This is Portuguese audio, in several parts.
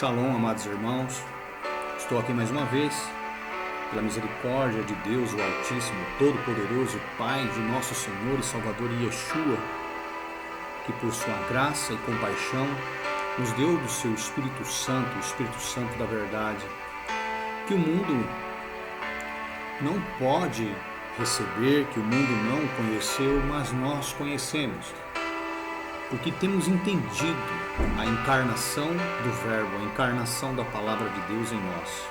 Shalom, amados irmãos, estou aqui mais uma vez, pela misericórdia de Deus, o Altíssimo, Todo-Poderoso, Pai de nosso Senhor e Salvador Yeshua, que por sua graça e compaixão nos deu do seu Espírito Santo, o Espírito Santo da verdade, que o mundo não pode receber, que o mundo não conheceu, mas nós conhecemos, porque temos entendido a encarnação do Verbo, a encarnação da Palavra de Deus em nós,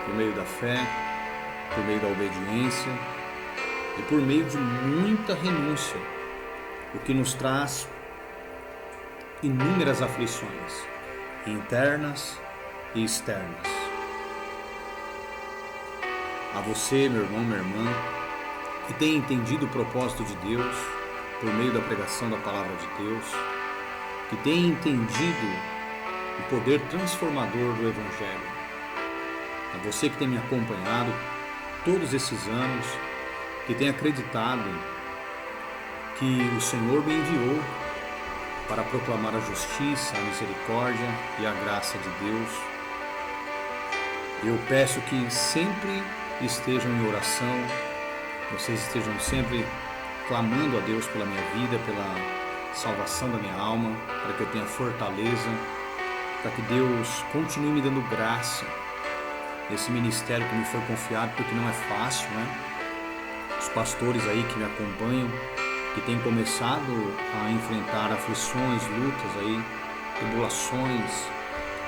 por meio da fé, por meio da obediência e por meio de muita renúncia, o que nos traz inúmeras aflições, internas e externas. A você, meu irmão, minha irmã, que tem entendido o propósito de Deus por meio da pregação da Palavra de Deus, que tem entendido o poder transformador do Evangelho. A você que tem me acompanhado todos esses anos, que tem acreditado que o Senhor me enviou para proclamar a justiça, a misericórdia e a graça de Deus. Eu peço que sempre estejam em oração, vocês estejam sempre clamando a Deus pela minha vida, pela salvação da minha alma, para que eu tenha fortaleza, para que Deus continue me dando graça nesse ministério que me foi confiado, porque não é fácil, né? Os pastores aí que me acompanham, que têm começado a enfrentar aflições, lutas aí, tribulações,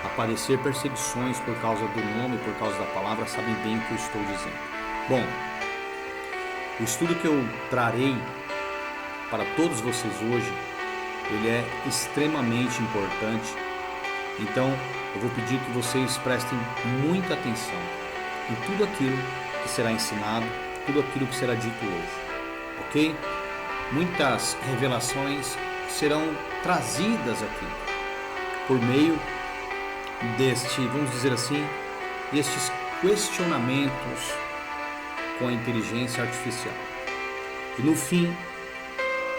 a padecer perseguições por causa do nome, por causa da palavra, sabem bem o que eu estou dizendo. Bom, o estudo que eu trarei para todos vocês hoje, ele é extremamente importante. Então, eu vou pedir que vocês prestem muita atenção em tudo aquilo que será ensinado, tudo aquilo que será dito hoje, ok? Muitas revelações serão trazidas aqui por meio vamos dizer assim, destes questionamentos com a inteligência artificial. E no fim,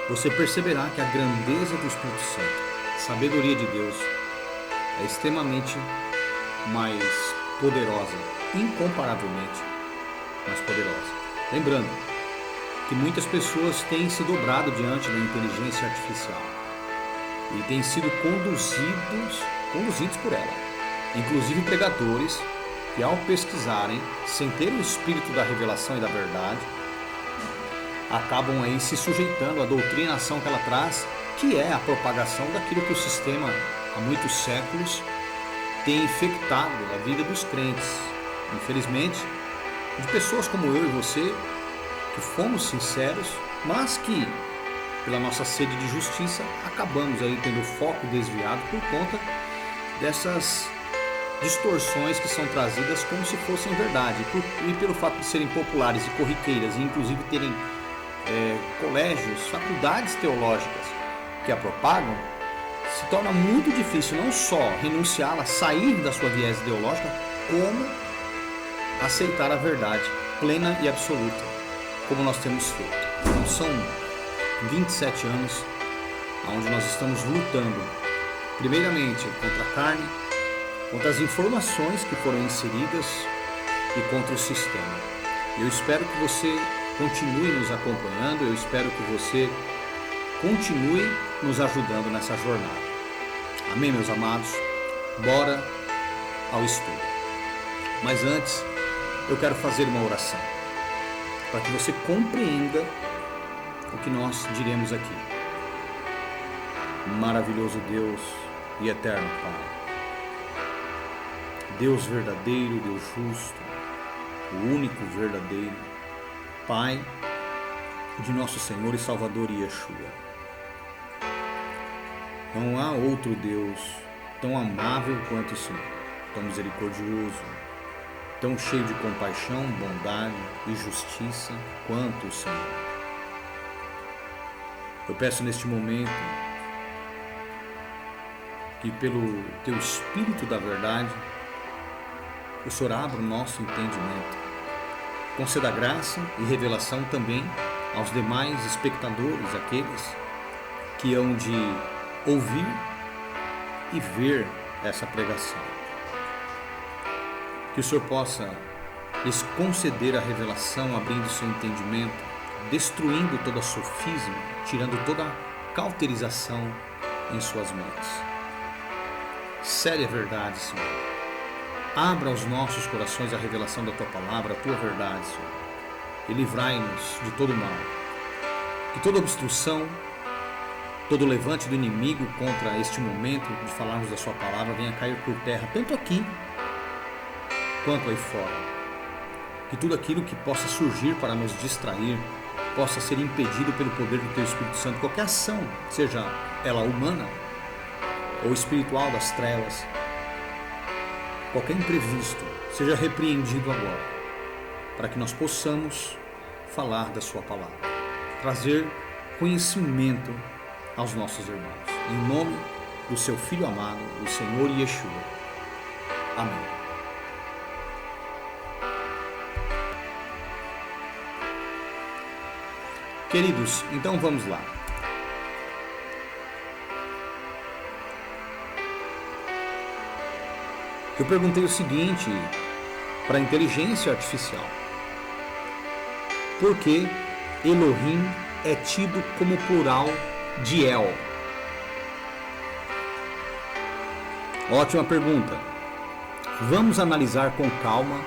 você perceberá que a grandeza do Espírito Santo, a sabedoria de Deus, é extremamente mais poderosa, incomparavelmente mais poderosa. Lembrando que muitas pessoas têm se dobrado diante da inteligência artificial e têm sido conduzidos por ela, inclusive pregadores que, ao pesquisarem, sem ter o espírito da revelação e da verdade, acabam aí se sujeitando à doutrinação que ela traz, que é a propagação daquilo que o sistema, há muitos séculos, tem infectado a vida dos crentes. Infelizmente, de pessoas como eu e você, que fomos sinceros, mas que, pela nossa sede de justiça, acabamos aí tendo o foco desviado por conta dessas distorções que são trazidas como se fossem verdade, e pelo fato de serem populares e corriqueiras, e inclusive terem colégios, faculdades teológicas que a propagam, se torna muito difícil não só renunciá-la, sair da sua viés ideológica, como aceitar a verdade plena e absoluta, como nós temos feito. Então são 27 anos onde nós estamos lutando, primeiramente contra a carne, contra as informações que foram inseridas e contra o sistema. Eu espero que você continue nos acompanhando, eu espero que você continue nos ajudando nessa jornada. Amém, meus amados? Bora ao estudo. Mas antes, eu quero fazer uma oração, para que você compreenda o que nós diremos aqui. Maravilhoso Deus e eterno Pai, Deus verdadeiro, Deus justo, o único verdadeiro, Pai de nosso Senhor e Salvador Yeshua. Não há outro Deus tão amável quanto o Senhor, tão misericordioso, tão cheio de compaixão, bondade e justiça quanto o Senhor. Eu peço neste momento que pelo Teu Espírito da verdade, o Senhor abra o nosso entendimento, conceda graça e revelação também aos demais espectadores, aqueles que hão de ouvir e ver essa pregação. Que o Senhor possa lhes conceder a revelação, abrindo seu entendimento, destruindo toda sofisma, tirando toda cauterização em suas mentes. Séria verdade, Senhor. Abra aos nossos corações a revelação da Tua palavra, a Tua verdade, Senhor. E livrai-nos de todo mal. Que toda obstrução, todo levante do inimigo contra este momento de falarmos da Sua palavra venha cair por terra, tanto aqui quanto aí fora. Que tudo aquilo que possa surgir para nos distrair possa ser impedido pelo poder do Teu Espírito Santo. Qualquer ação, seja ela humana ou espiritual das trevas, qualquer imprevisto, seja repreendido agora, para que nós possamos falar da Sua palavra, trazer conhecimento aos nossos irmãos. Em nome do Seu Filho amado, o Senhor Yeshua. Amém. Queridos, então vamos lá. Eu perguntei o seguinte para a inteligência artificial: por que Elohim é tido como plural de El? Ótima pergunta. Vamos analisar com calma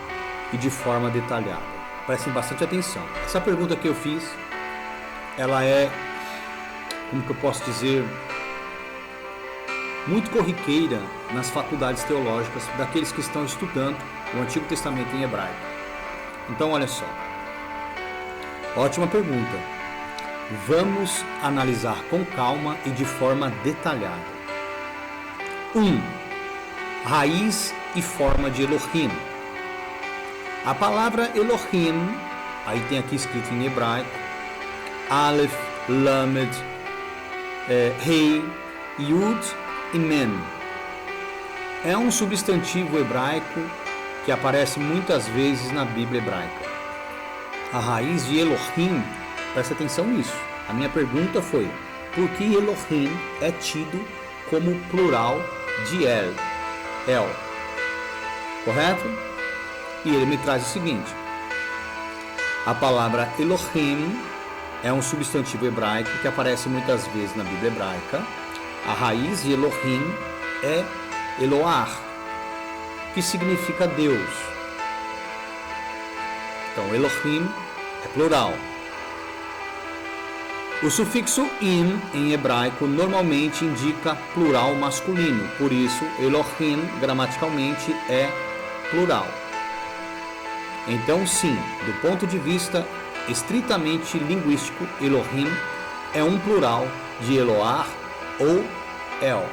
e de forma detalhada. Prestem bastante atenção. Essa pergunta que eu fiz, ela é, como que eu posso dizer, muito corriqueira nas faculdades teológicas daqueles que estão estudando o Antigo Testamento em hebraico. Então, olha só. Ótima pergunta. Vamos analisar com calma e de forma detalhada. 1. Raiz e forma de Elohim. A palavra Elohim, aí tem aqui escrito em hebraico, Aleph, Lamed, Rei, Yud e Men. É um substantivo hebraico que aparece muitas vezes na Bíblia hebraica. A raiz de Elohim, presta atenção nisso. A minha pergunta foi: por que Elohim é tido como plural de El? Correto? E ele me traz o seguinte: a palavra Elohim é um substantivo hebraico que aparece muitas vezes na Bíblia hebraica. A raiz de Elohim é Eloar, que significa Deus. Então, Elohim é plural. O sufixo im em hebraico normalmente indica plural masculino, por isso Elohim gramaticalmente é plural. Então, sim, do ponto de vista estritamente linguístico, Elohim é um plural de Eloar ou El.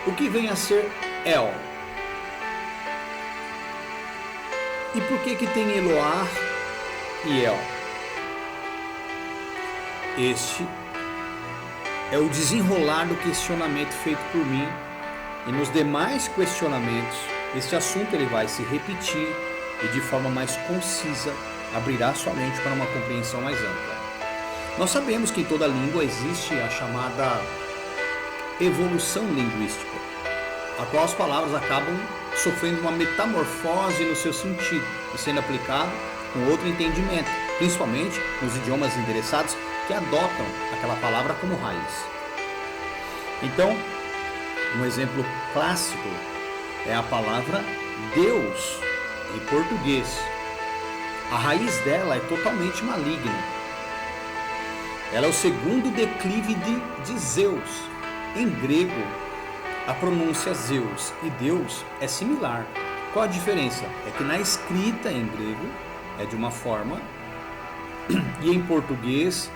O que vem a ser El? E por que tem Eloar e El? Este é o desenrolar do questionamento feito por mim, e nos demais questionamentos este assunto ele vai se repetir e de forma mais concisa abrirá sua mente para uma compreensão mais ampla. Nós sabemos que em toda língua existe a chamada evolução linguística, a qual as palavras acabam sofrendo uma metamorfose no seu sentido e sendo aplicado com outro entendimento, principalmente nos idiomas endereçados que adotam aquela palavra como raiz. Então, um exemplo clássico é a palavra Deus em português. A raiz dela é totalmente maligna. Ela é o segundo declive de Zeus. Em grego, a pronúncia Zeus e Deus é similar. Qual a diferença? É que na escrita em grego é de uma forma e em português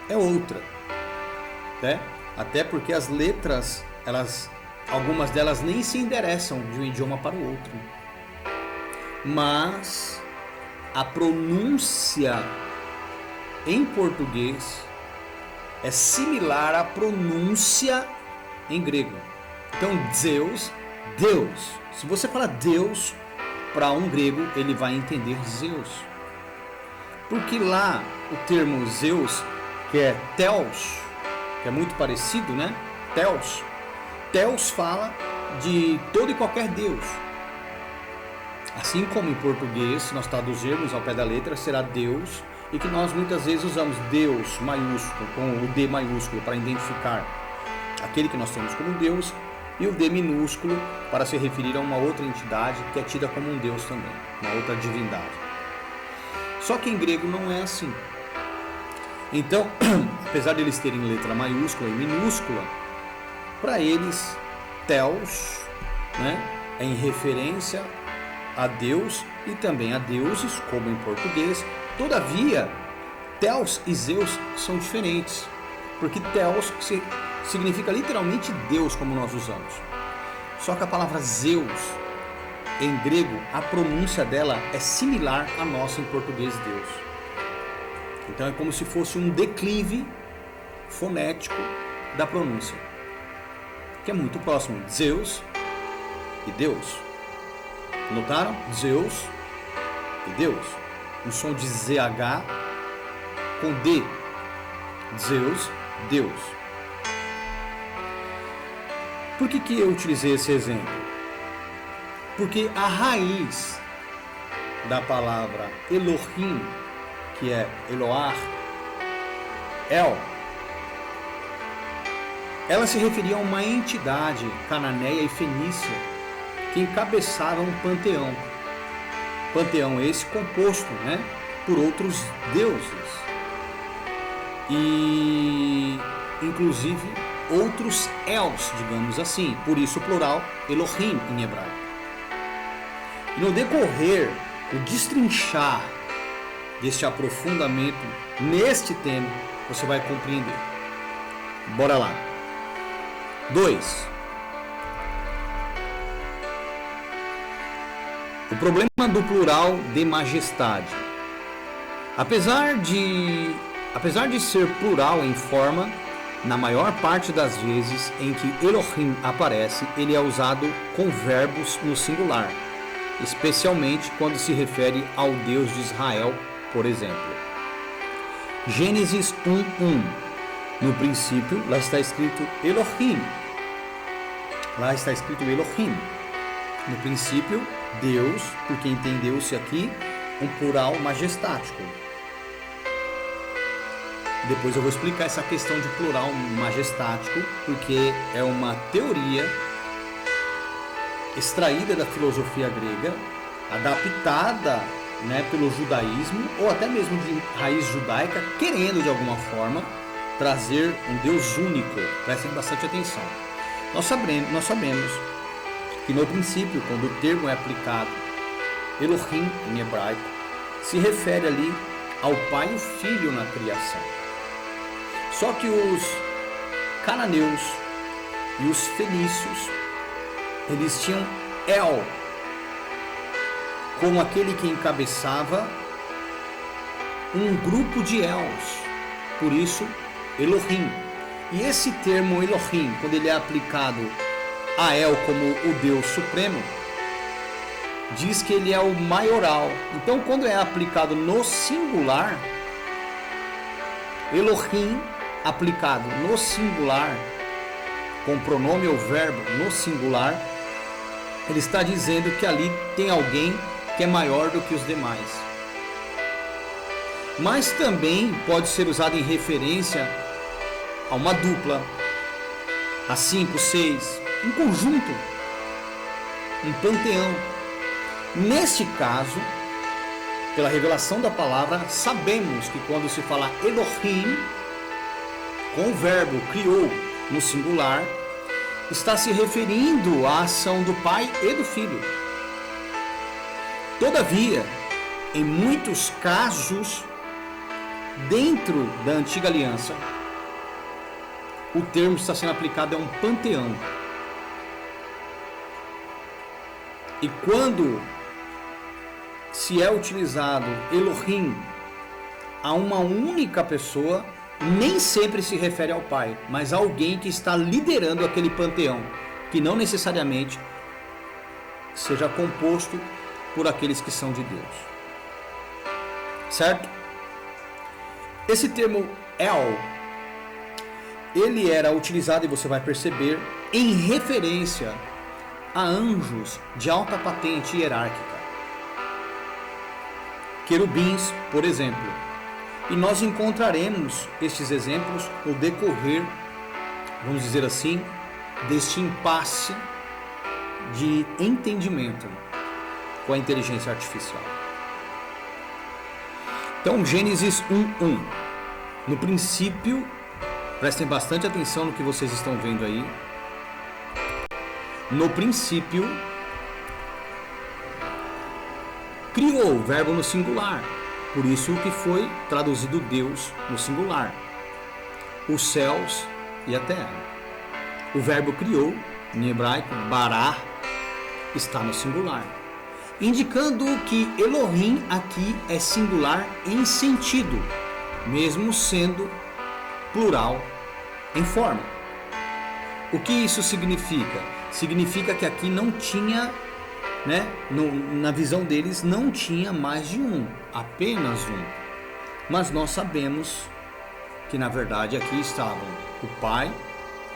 é outra, né? Até porque as letras, algumas delas nem se endereçam de um idioma para o outro, mas a pronúncia em português é similar à pronúncia em grego. Então Zeus, Deus. Se você fala Deus para um grego, ele vai entender Zeus, porque lá o termo Zeus, que é Theos, que é muito parecido, né? Theos fala de todo e qualquer Deus. Assim como em português, se nós traduzirmos ao pé da letra, será Deus, e que nós muitas vezes usamos Deus maiúsculo, com o D maiúsculo, para identificar aquele que nós temos como Deus, e o D minúsculo para se referir a uma outra entidade que é tida como um Deus também, uma outra divindade. Só que em grego não é assim. Então, apesar de eles terem letra maiúscula e minúscula, para eles, Theos, né, é em referência a Deus e também a deuses, como em português. Todavia, Theos e Zeus são diferentes, porque Theos significa literalmente Deus, como nós usamos. Só que a palavra Zeus, em grego, a pronúncia dela é similar à nossa em português Deus. Então é como se fosse um declive fonético da pronúncia, que é muito próximo de Zeus e Deus. Notaram? Zeus e Deus. Um som de ZH com D. Zeus, Deus. Por que eu utilizei esse exemplo? Porque a raiz da palavra Elohim, que é Eloar, El, ela se referia a uma entidade cananeia e fenícia que encabeçava um panteão. Panteão esse composto, né, por outros deuses. E inclusive outros Els, digamos assim, por isso o plural Elohim em hebraico. E no decorrer, o destrinchar deste aprofundamento neste tema, você vai compreender. Bora lá. 2. O problema do plural de majestade. Apesar de ser plural em forma, na maior parte das vezes em que Elohim aparece, ele é usado com verbos no singular, especialmente quando se refere ao Deus de Israel, por exemplo. Gênesis 1:1. No princípio, lá está escrito Elohim. Lá está escrito Elohim. No princípio, Deus, porque entendeu-se aqui um plural majestático. Depois eu vou explicar essa questão de plural majestático, porque é uma teoria extraída da filosofia grega, adaptada, né, pelo judaísmo, ou até mesmo de raiz judaica, querendo de alguma forma trazer um Deus único. Prestem bastante atenção. Nós sabemos que no princípio, quando o termo é aplicado, Elohim em hebraico, se refere ali ao Pai e o Filho na criação. Só que os cananeus e os fenícios, eles tinham El como aquele que encabeçava um grupo de Els, por isso Elohim. E esse termo Elohim, quando ele é aplicado a El como o Deus Supremo, diz que ele é o maioral. Então, quando é aplicado no singular, Elohim aplicado no singular, com pronome ou verbo no singular, ele está dizendo que ali tem alguém que é maior do que os demais. Mas também pode ser usado em referência a uma dupla, a 5, 6, um conjunto, um panteão. Neste caso, pela revelação da palavra, sabemos que quando se fala Elohim, com o verbo criou no singular, está se referindo à ação do Pai e do Filho. Todavia, em muitos casos, dentro da antiga aliança, o termo está sendo aplicado a um panteão. E quando se é utilizado Elohim a uma única pessoa, nem sempre se refere ao Pai, mas a alguém que está liderando aquele panteão, que não necessariamente seja composto por aqueles que são de Deus. Certo? Esse termo El, ele era utilizado, e você vai perceber, em referência a anjos de alta patente hierárquica. querubins, por exemplo. E nós encontraremos estes exemplos no decorrer, vamos dizer assim, deste impasse de entendimento com a inteligência artificial. Então, Gênesis 1:1. No princípio, prestem bastante atenção no que vocês estão vendo aí. No princípio, criou o verbo no singular. Por isso que foi traduzido Deus no singular. Os céus e a terra. O verbo criou, em hebraico, bará, está no singular. Indicando que Elohim aqui é singular em sentido, mesmo sendo plural em forma. O que isso significa? Significa que aqui não tinha, na visão deles, não tinha mais de um, apenas um. Mas nós sabemos que na verdade aqui estavam o Pai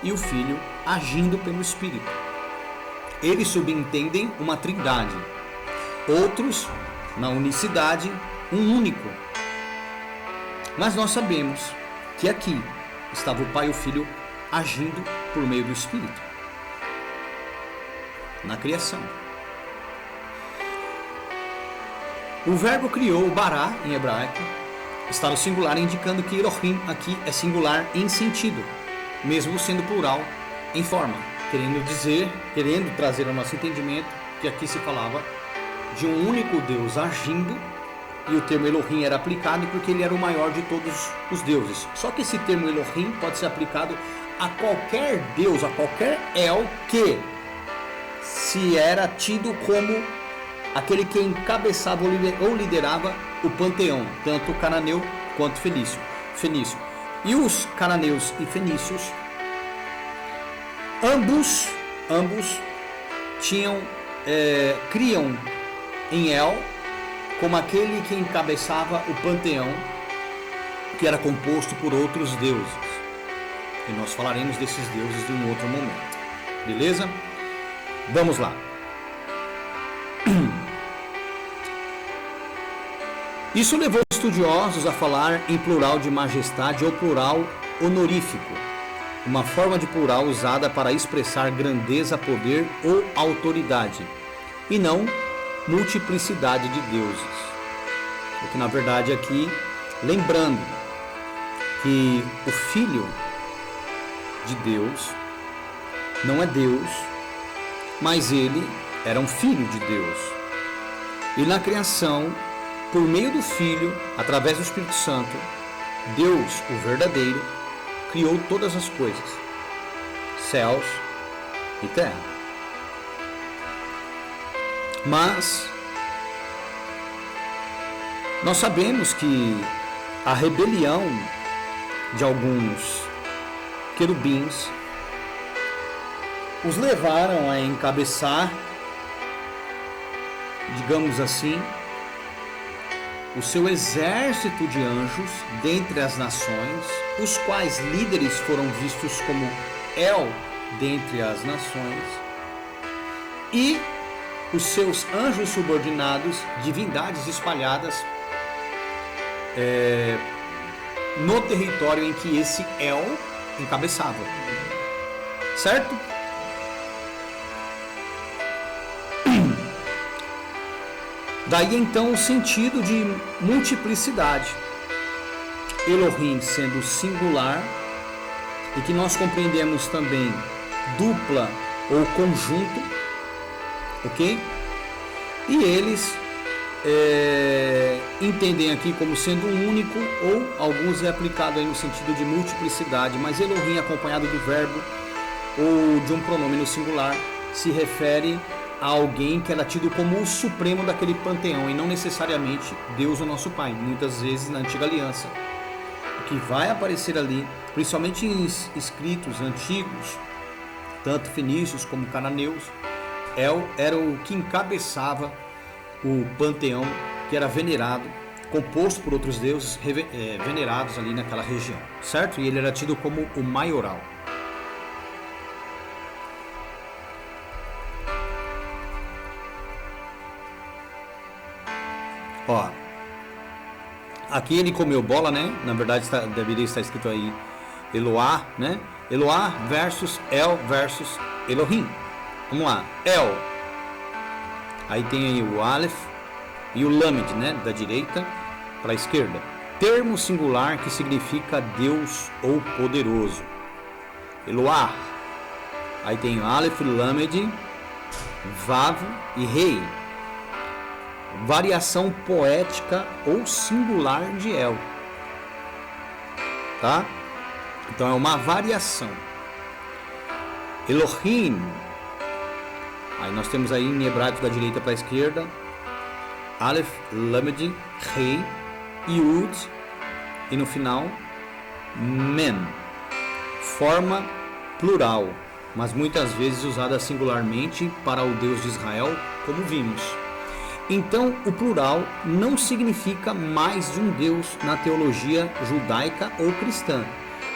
e o Filho agindo pelo Espírito. Eles subentendem uma trindade, outros na unicidade, um único. Mas nós sabemos que aqui estava o Pai e o Filho agindo por meio do Espírito na criação. O verbo criou, o bará em hebraico, está no singular, indicando que Elohim aqui é singular em sentido, mesmo sendo plural em forma, querendo trazer ao nosso entendimento que aqui se falava de um único Deus agindo, e o termo Elohim era aplicado porque ele era o maior de todos os deuses. Só que esse termo Elohim pode ser aplicado a qualquer Deus, a qualquer El que se era tido como aquele que encabeçava ou liderava o panteão, tanto cananeu quanto fenício. E os cananeus e fenícios, ambos criam em El como aquele que encabeçava o panteão, que era composto por outros deuses. E nós falaremos desses deuses em um outro momento. Beleza? Vamos lá. Isso levou estudiosos a falar em plural de majestade ou plural honorífico, uma forma de plural usada para expressar grandeza, poder ou autoridade, e não multiplicidade de deuses. Porque na verdade aqui, lembrando que o Filho de Deus não é Deus, mas ele era um filho de Deus. E na criação, por meio do Filho, através do Espírito Santo, Deus, o verdadeiro, criou todas as coisas, céus e terra. Mas nós sabemos que a rebelião de alguns querubins os levaram a encabeçar, digamos assim, o seu exército de anjos dentre as nações, os quais líderes foram vistos como El dentre as nações, e os seus anjos subordinados, divindades espalhadas no território em que esse El encabeçava. Certo? Daí então o sentido de multiplicidade. Elohim sendo singular, e que nós compreendemos também dupla ou conjunto, ok? E eles entendem aqui como sendo um único, ou alguns é aplicado aí no sentido de multiplicidade, mas Elohim acompanhado do verbo ou de um pronome no singular se refere a alguém que era tido como o supremo daquele panteão, e não necessariamente Deus, o nosso Pai. Muitas vezes na antiga aliança, o que vai aparecer ali, principalmente em escritos antigos, tanto fenícios como cananeus, El era o que encabeçava o panteão que era venerado, composto por outros deuses venerados ali naquela região, certo? E ele era tido como o maioral. Ó, Aqui ele comeu bola, né? Na verdade deveria estar escrito aí Eloá, né? Eloá versus El versus Elohim. Vamos lá. El. Aí tem aí o Aleph e o Lamed, né? Da direita para a esquerda. Termo singular que significa Deus ou poderoso. Eloá. Aí tem o Aleph, Lamed, Vav e Rei. Variação poética ou singular de El. Tá? Então é uma variação. Elohim. Aí nós temos aí em hebraico da direita para a esquerda Aleph, Lamed, Rei, Yud e no final Mem. Forma plural, mas muitas vezes usada singularmente para o Deus de Israel, como vimos. Então, o plural não significa mais de um Deus na teologia judaica ou cristã.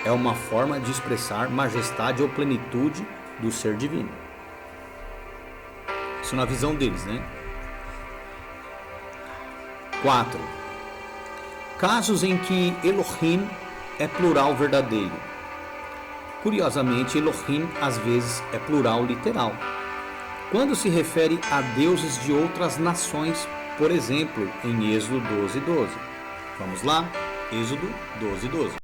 É uma forma de expressar majestade ou plenitude do ser divino. Isso na visão deles, né? 4. Casos em que Elohim é plural verdadeiro. Curiosamente, Elohim às vezes é plural literal. Quando se refere a deuses de outras nações, por exemplo, em Êxodo 12:12. Vamos lá? Êxodo 12:12.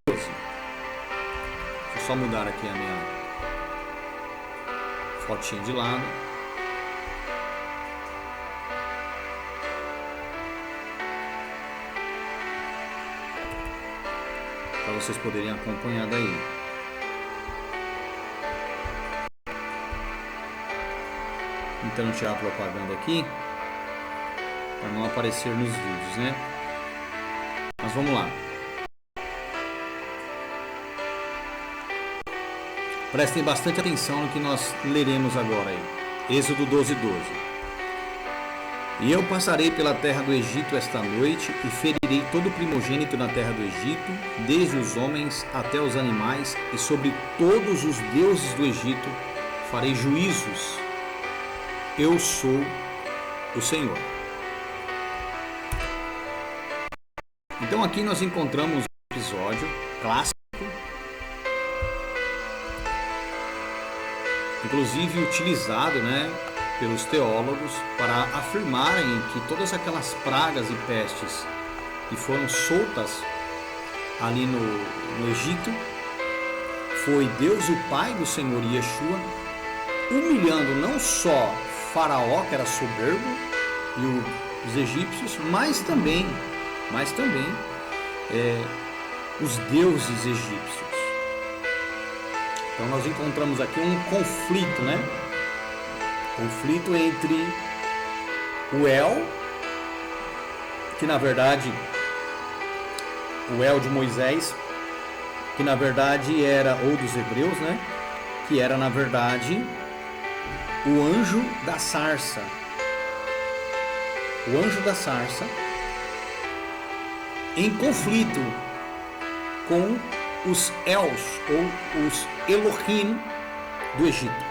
Deixa eu só mudar aqui a minha fotinha de lado. Para vocês poderem acompanhar daí. Tentando tirar a propaganda aqui para não aparecer nos vídeos, né? Mas vamos lá. Prestem bastante atenção no que nós leremos agora aí. Êxodo 12:12. E eu passarei pela terra do Egito esta noite e ferirei todo primogênito na terra do Egito, desde os homens até os animais, e sobre todos os deuses do Egito farei juízos. Eu sou o Senhor. Então aqui nós encontramos um episódio clássico, inclusive utilizado, né, pelos teólogos para afirmarem que todas aquelas pragas e pestes que foram soltas ali no Egito foi Deus, o Pai do Senhor Yeshua, humilhando não só Faraó, que era soberbo, e os egípcios, mas também os deuses egípcios. Então nós encontramos aqui um conflito, né? Conflito entre o El, que na verdade, o El de Moisés, que na verdade era, ou dos hebreus, né? Que era na verdade o anjo da sarça. O anjo da sarça em conflito com os Els, ou os Elohim do Egito.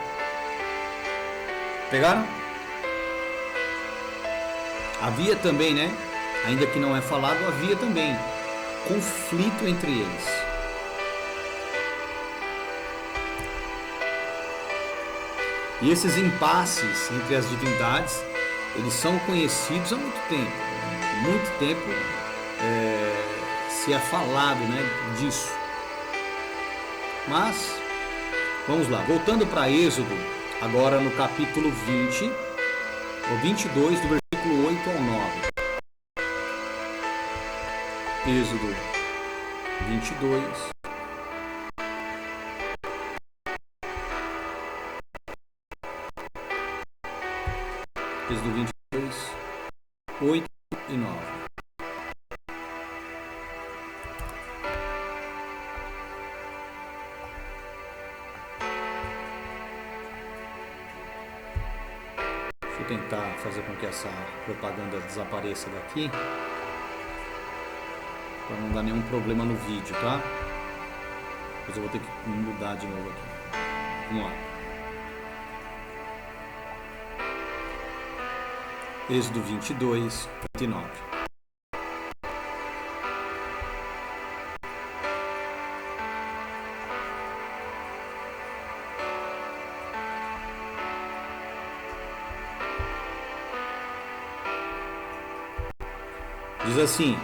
Pegaram? Havia também, né? Ainda que não é falado, havia também conflito entre eles. E esses impasses entre as divindades, eles são conhecidos há muito tempo. Muito tempo se é falado, né, disso. Mas, vamos lá. Voltando para Êxodo, agora no capítulo 20, ou 22, do versículo 8 ao 9. Êxodo 22. Êxodo 22, 8 e 9. Deixa eu tentar fazer com que essa propaganda desapareça daqui, para não dar nenhum problema no vídeo, tá? Depois eu vou ter que mudar de novo aqui. Vamos lá. Êxodo 22, 29. Diz assim: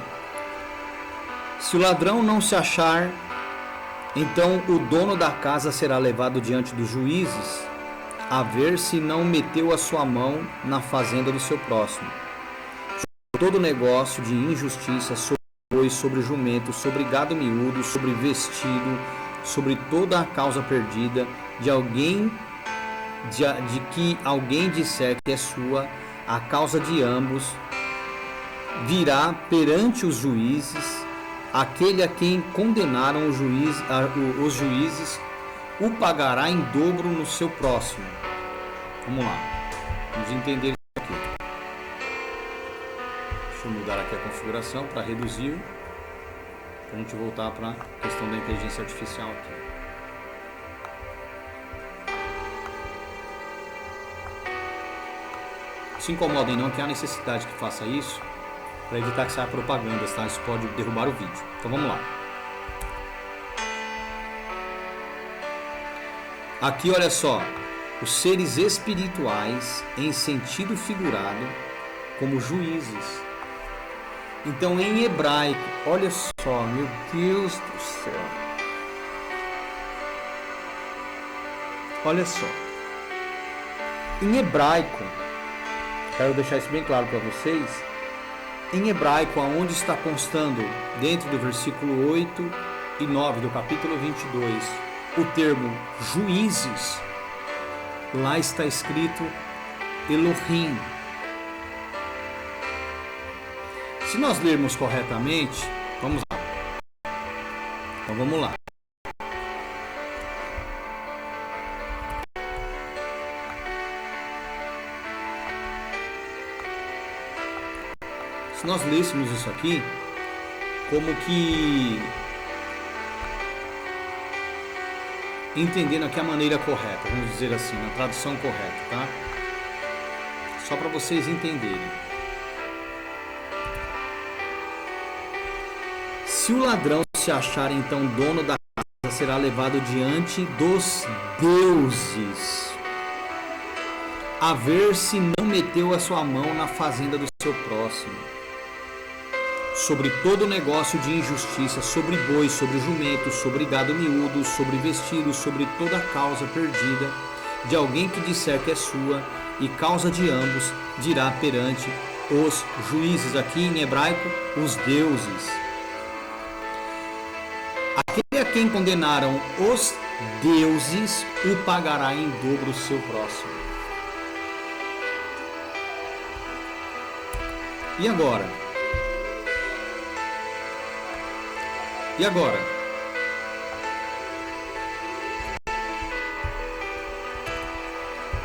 se o ladrão não se achar, então o dono da casa será levado diante dos juízes, a ver se não meteu a sua mão na fazenda do seu próximo. Todo negócio de injustiça sobre boi, sobre jumento, sobre gado miúdo, sobre vestido, sobre toda a causa perdida de que alguém disser que é sua, a causa de ambos virá perante os juízes. Aquele a quem condenaram os juízes o pagará em dobro no seu próximo. Vamos lá, vamos entender isso aqui. Deixa eu mudar aqui a configuração para reduzir, para a gente voltar para a questão da inteligência artificial aqui. Se incomodem não, que há necessidade que faça isso, para evitar que saia propaganda, tá? Isso pode derrubar o vídeo. Então vamos lá. Aqui olha só, os seres espirituais em sentido figurado como juízes. Então em hebraico, olha só, meu Deus do céu. Olha só. Em hebraico, quero deixar isso bem claro para vocês. Em hebraico, aonde está constando, dentro do versículo 8 e 9 do capítulo 22, o termo juízes, lá está escrito Elohim. Se nós lermos corretamente, vamos lá. Então vamos lá. Se nós lêssemos isso aqui, como que entendendo aqui a maneira correta, vamos dizer assim, na tradução correta, tá? Só para vocês entenderem. Se o ladrão se achar então dono da casa, será levado diante dos deuses, a ver se não meteu a sua mão na fazenda do seu próximo. Sobre todo negócio de injustiça, sobre boi, sobre jumento, sobre gado miúdo, sobre vestido, sobre toda causa perdida de alguém que disser que é sua, e causa de ambos dirá perante os juízes. Aqui em hebraico, os deuses. Aquele a quem condenaram os deuses o pagará em dobro o seu próximo. E agora? E agora?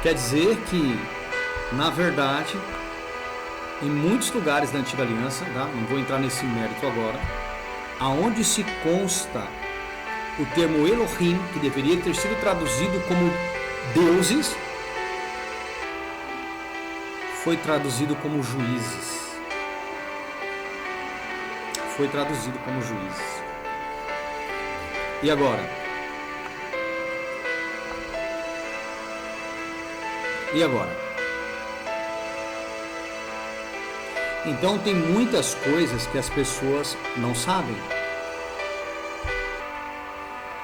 Quer dizer que, na verdade, em muitos lugares da Antiga Aliança, tá? Não vou entrar nesse mérito agora, aonde se consta o termo Elohim, que deveria ter sido traduzido como deuses, foi traduzido como juízes. Foi traduzido como juízes. E agora? E agora? Então tem muitas coisas que as pessoas não sabem.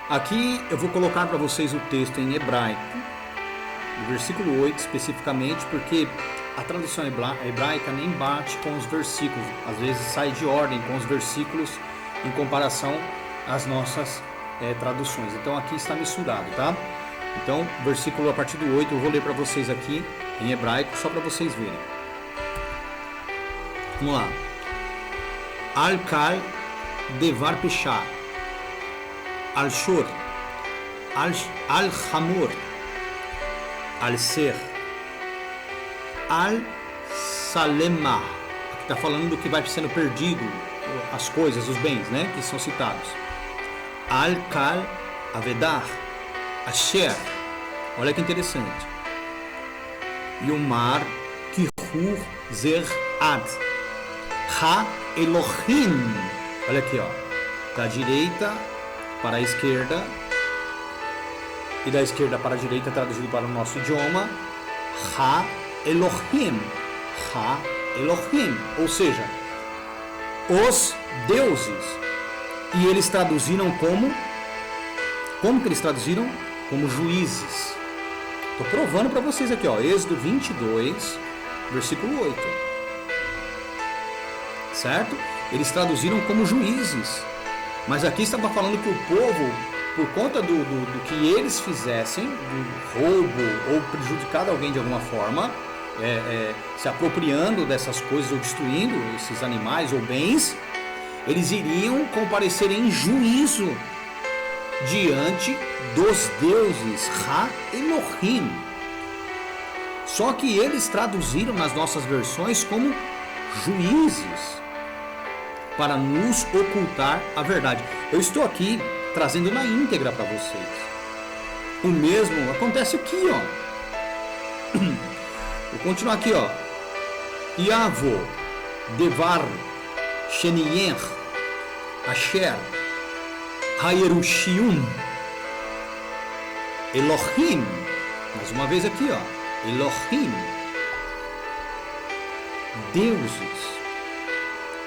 Aqui eu vou colocar para vocês o texto em hebraico, o versículo 8 especificamente, porque a tradução hebraica nem bate com os versículos. Às vezes sai de ordem com os versículos em comparação às nossas traduções. Então aqui está misturado, tá? Então, versículo a partir do 8, eu vou ler para vocês aqui em hebraico, só para vocês verem. Vamos lá. Al-Kal Devar Peshá, Al-Shur, Al-Hamur, Al-Ser, al-salema. Aqui está falando do que vai sendo perdido, as coisas, os bens, né, que são citados. Al-kal avedar, asher. Olha que interessante. E o mar kihur zer ad, ha Elohim. Olha aqui, ó, da direita para a esquerda e da esquerda para a direita, traduzido para o nosso idioma, ha Elohim, ha Elohim, ou seja, os deuses. E eles traduziram como que eles traduziram? Como juízes. Estou provando para vocês aqui, ó, Êxodo 22, versículo 8. Certo? Eles traduziram como juízes. Mas aqui estava falando que o povo, por conta do que eles fizessem, do roubo ou prejudicado alguém de alguma forma, se apropriando dessas coisas ou destruindo esses animais ou bens, eles iriam comparecer em juízo diante dos deuses, Ha Elohim. Só que eles traduziram nas nossas versões como juízes, para nos ocultar a verdade. Eu estou aqui trazendo na íntegra para vocês. O mesmo acontece aqui, ó. Vou continuar aqui, ó. Yavo, Devar, Shenier, Asher, Hayerushium, Elohim. Mais uma vez aqui, ó. Elohim. Deuses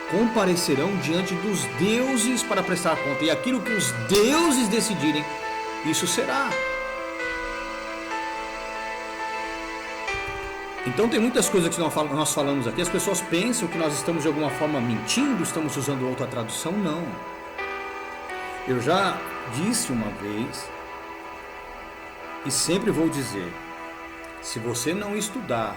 comparecerão diante dos deuses para prestar conta. E aquilo que os deuses decidirem, isso será. Então tem muitas coisas que nós falamos aqui. As pessoas pensam que nós estamos de alguma forma mentindo, estamos usando outra tradução. Não. Eu já disse uma vez e sempre vou dizer: se você não estudar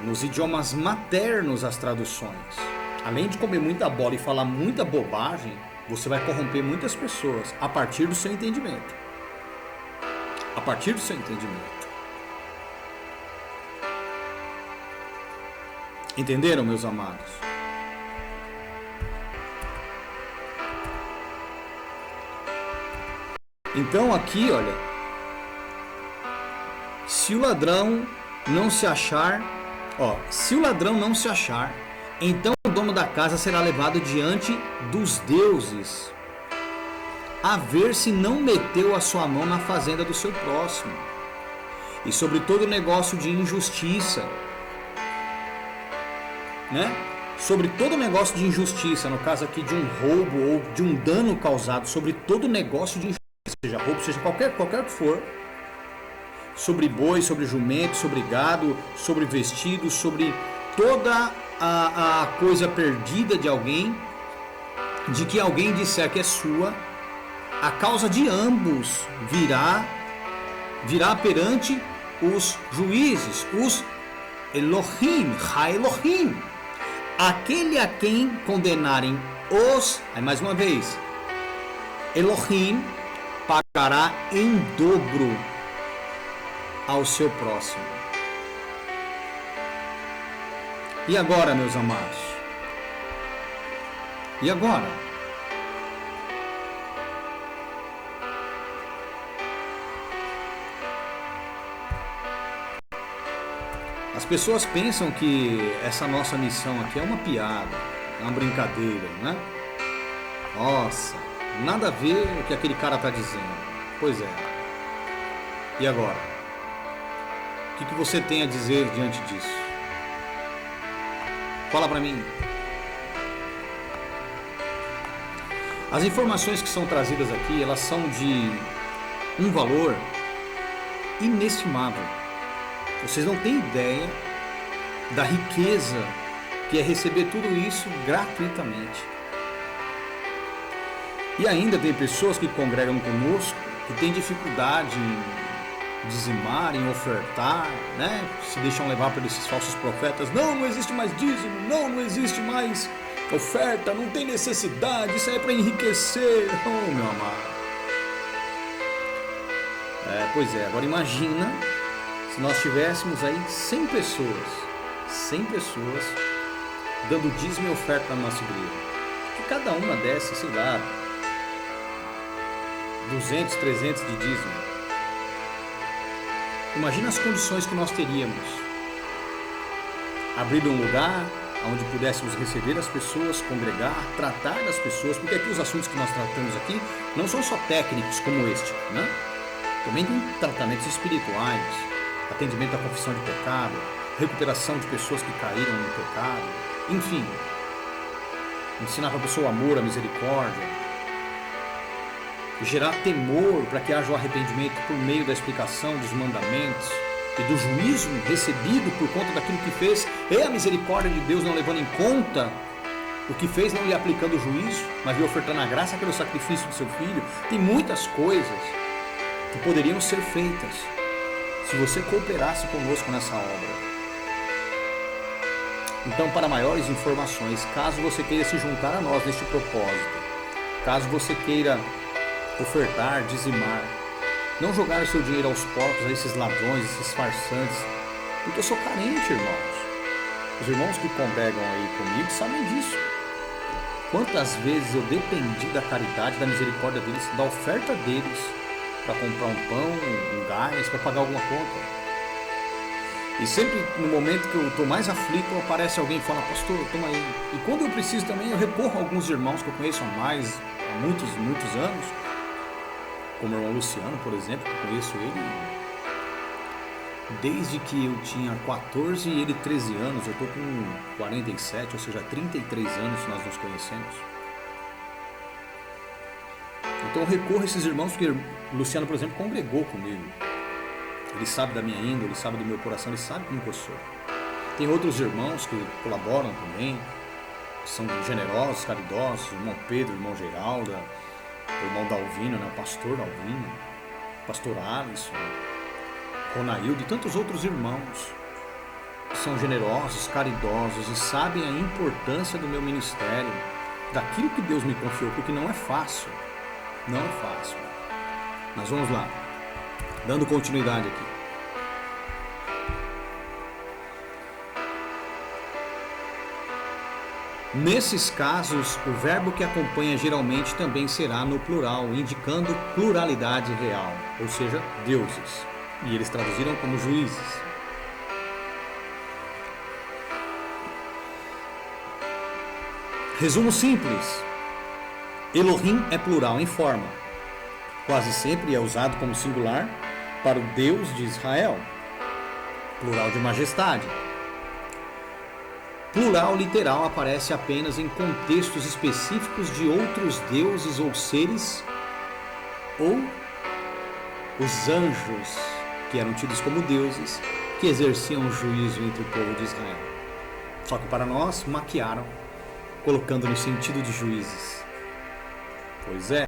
nos idiomas maternos as traduções, além de comer muita bola e falar muita bobagem, você vai corromper muitas pessoas a partir do seu entendimento. A partir do seu entendimento. Entenderam, meus amados? Então aqui, olha, se o ladrão não se achar, se o ladrão não se achar, então o dono da casa será levado diante dos deuses, a ver se não meteu a sua mão na fazenda do seu próximo, e sobre todo negócio de injustiça, né? Sobre todo negócio de injustiça, no caso aqui de um roubo ou de um dano causado, sobre todo negócio de injustiça, seja roubo, seja qualquer que for, sobre boi, sobre jumento, sobre gado, sobre vestido, sobre toda a coisa perdida de alguém, de que alguém disser que é sua, a causa de ambos virá perante os juízes, os Elohim, Ha-Elohim, aquele a quem condenarem os, aí mais uma vez, Elohim pagará em dobro ao seu próximo. E agora, meus amados? E agora? As pessoas pensam que essa nossa missão aqui é uma piada, é uma brincadeira, né? Nossa, nada a ver o que aquele cara está dizendo. Pois é. E agora? O que você tem a dizer diante disso? Fala para mim. As informações que são trazidas aqui, elas são de um valor inestimável. Vocês não têm ideia da riqueza que é receber tudo isso gratuitamente. E ainda tem pessoas que congregam conosco que têm dificuldade em dizimar, em ofertar, né? Se deixam levar por esses falsos profetas. Não existe mais dízimo, não existe mais oferta, não tem necessidade, isso aí é para enriquecer. Oh, meu amado. Pois é, agora imagina se nós tivéssemos aí 100 pessoas dando dízimo e oferta na nossa igreja, que cada uma desse, sei lá, 200, 300 de dízimo, imagina as condições que nós teríamos. Abrir um lugar onde pudéssemos receber as pessoas, congregar, tratar das pessoas, porque aqui os assuntos que nós tratamos aqui não são só técnicos como este, né? Também tem tratamentos espirituais, atendimento à confissão de pecado, recuperação de pessoas que caíram no pecado, enfim, ensinar para a pessoa o amor, a misericórdia, gerar temor para que haja o arrependimento por meio da explicação dos mandamentos e do juízo recebido por conta daquilo que fez, e a misericórdia de Deus não levando em conta o que fez, não lhe aplicando o juízo, mas lhe ofertando a graça pelo sacrifício do seu filho. Tem muitas coisas que poderiam ser feitas se você cooperasse conosco nessa obra. Então, para maiores informações, caso você queira se juntar a nós neste propósito, caso você queira ofertar, dizimar, não jogar o seu dinheiro aos porcos, a esses ladrões, esses farsantes, porque eu sou carente, irmãos. Os irmãos que congregam aí comigo sabem disso. Quantas vezes eu dependi da caridade, da misericórdia deles, da oferta deles, para comprar um pão, um gás, para pagar alguma conta. E sempre no momento que eu estou mais aflito, aparece alguém e fala: pastor, toma aí. E quando eu preciso também, eu recorro a alguns irmãos que eu conheço há muitos anos, como o irmão Luciano, por exemplo, que eu conheço ele desde que eu tinha 14 e ele 13 anos. Eu estou com 47, ou seja, 33 anos nós nos conhecemos. Então eu recorro a esses irmãos, porque o Luciano, por exemplo, congregou comigo. Ele sabe da minha índole, ele sabe do meu coração, ele sabe como que eu sou. Tem outros irmãos que colaboram também, que são generosos, caridosos, o irmão Pedro, o irmão Geralda, o irmão Dalvino, né, o pastor Dalvino, o pastor Alisson, Ronaildo e tantos outros irmãos que são generosos, caridosos e sabem a importância do meu ministério, daquilo que Deus me confiou, porque não é fácil. Não é fácil. Mas vamos lá, dando continuidade aqui. Nesses casos, o verbo que acompanha geralmente também será no plural, indicando pluralidade real, ou seja, deuses. E eles traduziram como juízes. Resumo simples. Elohim é plural em forma. Quase sempre é usado como singular para o Deus de Israel. Plural de majestade. Plural literal aparece apenas em contextos específicos de outros deuses ou seres, ou os anjos, que eram tidos como deuses, que exerciam juízo entre o povo de Israel. Só que para nós, maquiaram, colocando no sentido de juízes. Pois é,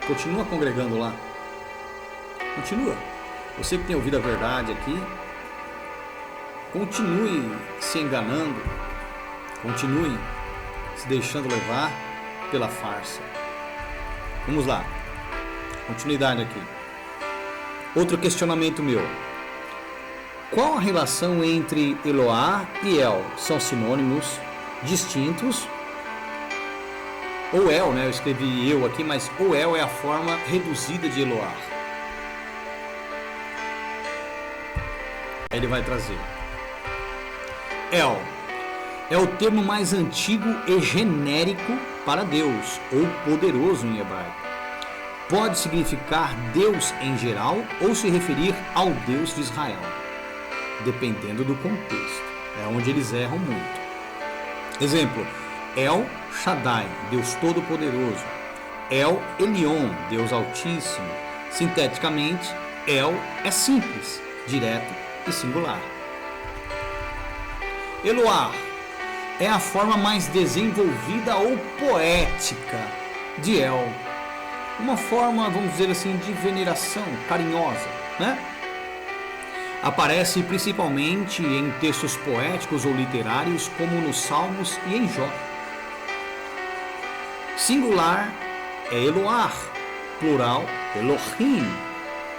continua congregando lá. Continua. Você que tem ouvido a verdade aqui, continue se enganando, continue se deixando levar pela farsa. Vamos lá, continuidade aqui. Outro questionamento meu: qual a relação entre Eloá e El? São sinônimos distintos? Ou El, né? Eu escrevi eu aqui, mas o El é a forma reduzida de Eloá. Aí ele vai trazer. El é o termo mais antigo e genérico para Deus, ou poderoso em hebraico. Pode significar Deus em geral ou se referir ao Deus de Israel, dependendo do contexto. É onde eles erram muito. Exemplo: El Shaddai, Deus Todo-Poderoso. El Elyon, Deus Altíssimo. Sinteticamente, El é simples, direto e singular. Eloá é a forma mais desenvolvida ou poética de El. Uma forma, vamos dizer assim, de veneração carinhosa, né? Aparece principalmente em textos poéticos ou literários, como nos Salmos e em Jó. Singular é Eloar, plural Elohim.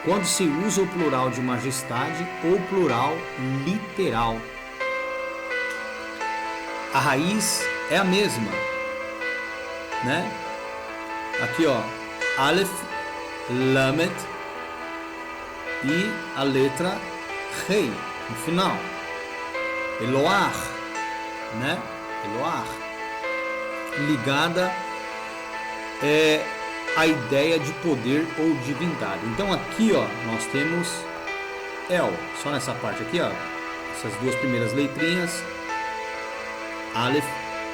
quando se usa o plural de majestade ou plural literal. A raiz é a mesma, né? Aqui, ó, Aleph, Lamed e a letra Rei no final. Eloah, né? Eloah, ligada à ideia de poder ou divindade. Então aqui, ó, nós temos El, só nessa parte aqui, ó, essas duas primeiras letrinhas, Aleph,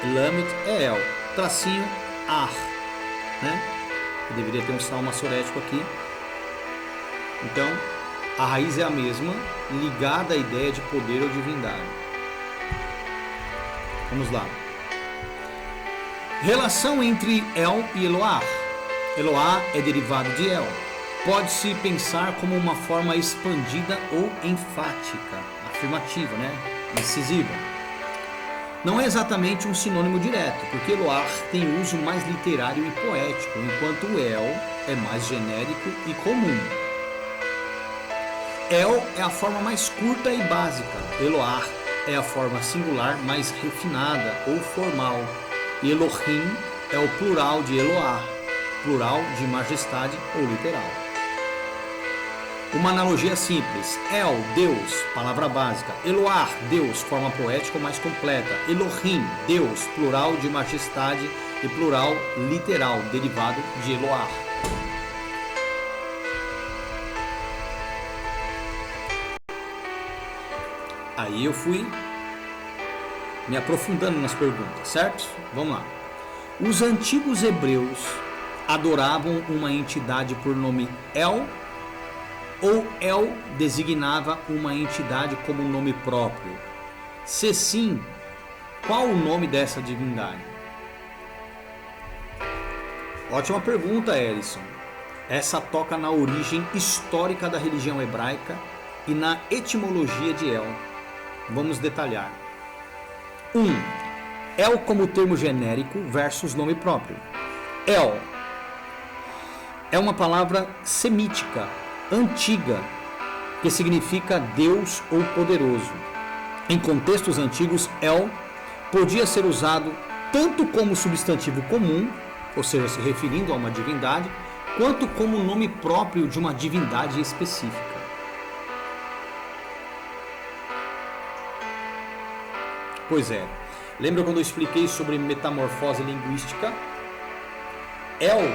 Lamed é El, tracinho Ar, né? Eu deveria ter um salmo massorético aqui. Então a raiz é a mesma, ligada à ideia de poder ou divindade. Vamos lá. Relação entre El e Eloah. Eloah é derivado de El. Pode-se pensar como uma forma expandida ou enfática, afirmativa, né? Incisiva. Não é exatamente um sinônimo direto, porque Eloah tem uso mais literário e poético, enquanto El é mais genérico e comum. El é a forma mais curta e básica. Eloah é a forma singular mais refinada ou formal. E Elohim é o plural de Eloah, plural de majestade ou literal. Uma analogia simples: El, Deus, palavra básica; Eloah, Deus, forma poética ou mais completa; Elohim, Deus, plural de majestade e plural literal, derivado de Eloah. Aí eu fui me aprofundando nas perguntas, certo? Vamos lá. Os antigos hebreus adoravam uma entidade por nome El, ou El designava uma entidade como nome próprio? Se sim, qual o nome dessa divindade? Ótima pergunta, Ellison. Essa toca na origem histórica da religião hebraica e na etimologia de El. Vamos detalhar. 1. El como termo genérico versus nome próprio. El é uma palavra semítica, antiga, que significa Deus ou poderoso. Em contextos antigos, El podia ser usado tanto como substantivo comum, ou seja, se referindo a uma divindade, quanto como nome próprio de uma divindade específica. Pois é, lembra quando eu expliquei sobre metamorfose linguística? El,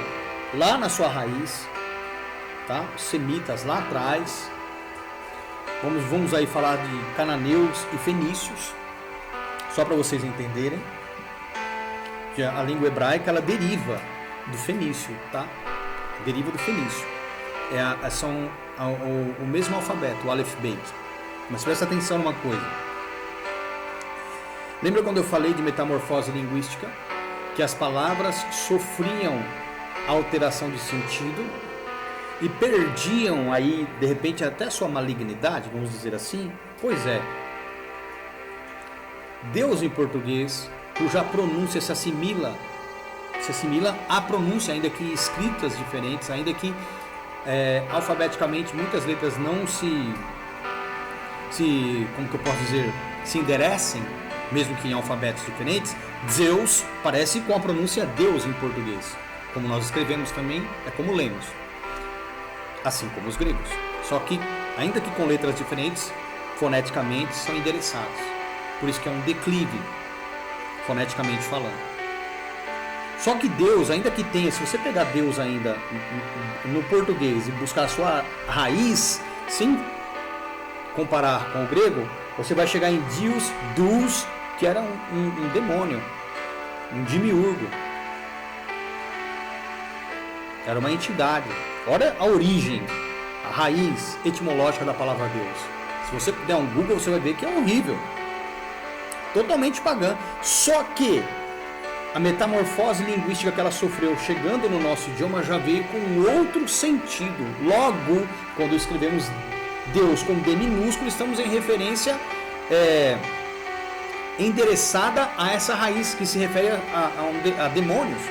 lá na sua raiz, tá? Os semitas lá atrás, vamos aí falar de cananeus e fenícios, só para vocês entenderem, que a língua hebraica ela deriva do fenício, tá? Deriva do fenício. São o mesmo alfabeto, o Aleph Bet. Mas presta atenção numa coisa. Lembra quando eu falei de metamorfose linguística? Que as palavras sofriam alteração de sentido e perdiam aí, de repente, até sua malignidade, vamos dizer assim? Pois é. Deus em português, cuja pronúncia se assimila à pronúncia, ainda que escritas diferentes, ainda que alfabeticamente muitas letras não como que eu posso dizer, se enderecem, mesmo que em alfabetos diferentes. Zeus parece com a pronúncia Deus em português. Como nós escrevemos também, é como lemos. Assim como os gregos. Só que, ainda que com letras diferentes, foneticamente são endereçados. Por isso que é um declive, foneticamente falando. Só que Deus, ainda que tenha, se você pegar Deus ainda no português e buscar a sua raiz, sem comparar com o grego, você vai chegar em Deus, que era um demônio, um demiurgo. Era uma entidade. Olha a origem, a raiz etimológica da palavra Deus. Se você der um Google, você vai ver que é horrível. Totalmente pagã. Só que a metamorfose linguística que ela sofreu chegando no nosso idioma já veio com outro sentido. Logo, quando escrevemos Deus com D minúsculo, estamos em referência endereçada a essa raiz que se refere a demônios.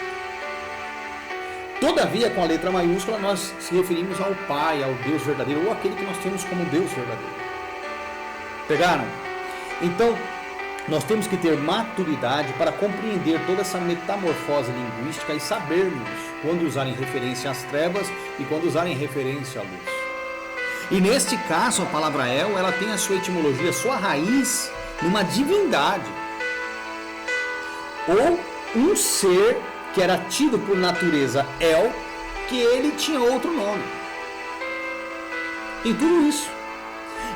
Todavia, com a letra maiúscula, nós se referimos ao Pai, ao Deus verdadeiro, ou aquele que nós temos como Deus verdadeiro. Pegaram? Então, nós temos que ter maturidade para compreender toda essa metamorfose linguística e sabermos quando usar em referência às trevas e quando usar em referência à luz. E neste caso, a palavra El, ela tem a sua etimologia, a sua raiz numa divindade. Ou um ser que era tido por natureza El, que ele tinha outro nome. Tem tudo isso.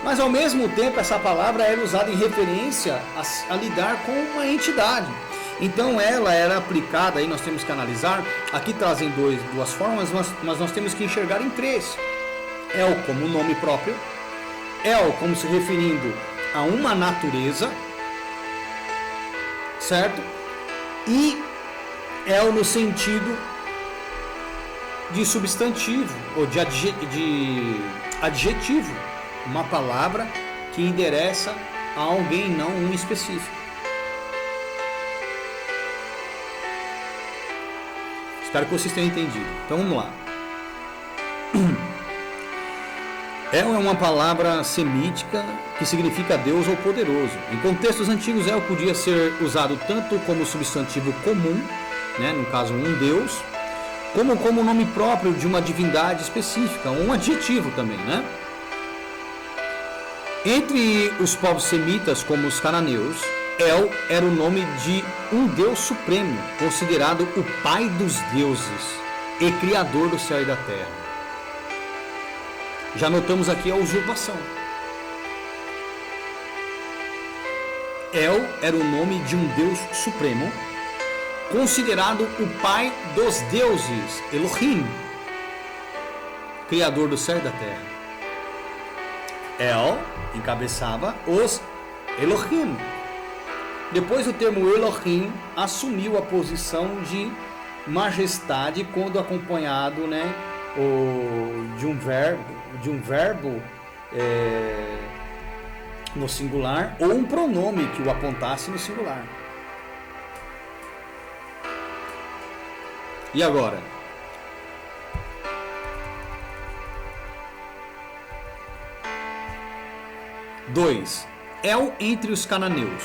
Mas ao mesmo tempo essa palavra era usada em referência a lidar com uma entidade. Então ela era aplicada, aí nós temos que analisar, aqui trazem duas formas, mas nós temos que enxergar em três. El como nome próprio, El como se referindo a uma natureza, certo? E El no sentido de substantivo ou de adjetivo, uma palavra que endereça a alguém, não um específico. Espero que vocês tenham entendido. Então vamos lá. El é uma palavra semítica que significa Deus ou poderoso. Em contextos antigos, El podia ser usado tanto como substantivo comum, né, no caso um Deus, como nome próprio de uma divindade específica, um adjetivo também, né? Entre os povos semitas, como os cananeus, El era o nome de um Deus supremo, considerado o pai dos deuses e criador do céu e da terra. Já notamos aqui a usurpação. El era o nome de um Deus supremo, considerado o pai dos deuses, Elohim, criador do céu e da terra. El encabeçava os Elohim. Depois o termo Elohim assumiu a posição de majestade quando acompanhado, né, de um verbo no singular ou um pronome que o apontasse no singular. E agora? Dois. El entre os cananeus.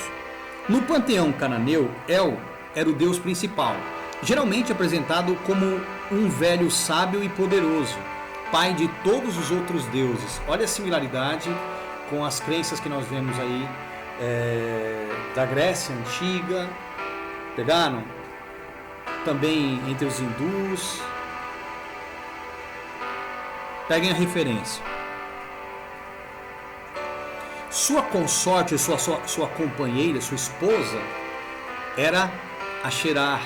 No panteão cananeu, El era o deus principal, geralmente apresentado como um velho sábio e poderoso, pai de todos os outros deuses. Olha a similaridade com as crenças que nós vemos aí da Grécia Antiga. Pegaram? Também entre os hindus. Peguem a referência. Sua consorte, sua companheira, sua esposa, era Asherah.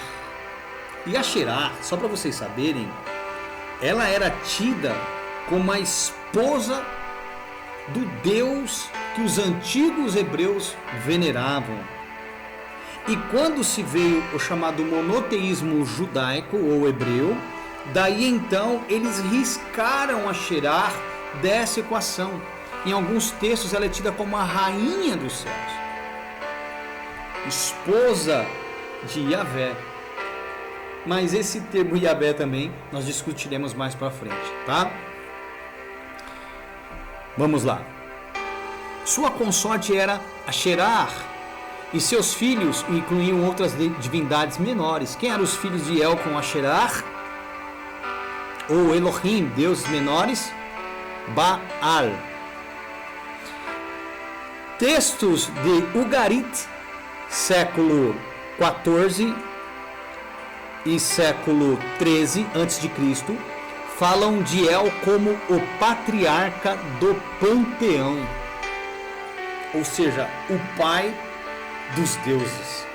E Asherah, só para vocês saberem, ela era tida como a esposa do Deus que os antigos hebreus veneravam. E quando se veio o chamado monoteísmo judaico ou hebreu, daí então eles riscaram Asherah dessa equação. Em alguns textos ela é tida como a rainha dos céus, esposa de Yahvé. Mas esse termo Yahvé também nós discutiremos mais para frente, tá? Vamos lá. Sua consorte era Asherah e seus filhos incluíam outras divindades menores. Quem eram os filhos de El com Asherah? Ou Elohim, deuses menores? Baal. Textos de Ugarit, século 14 e século 13 a.C., falam de El como o patriarca do panteão, ou seja, o pai dos deuses.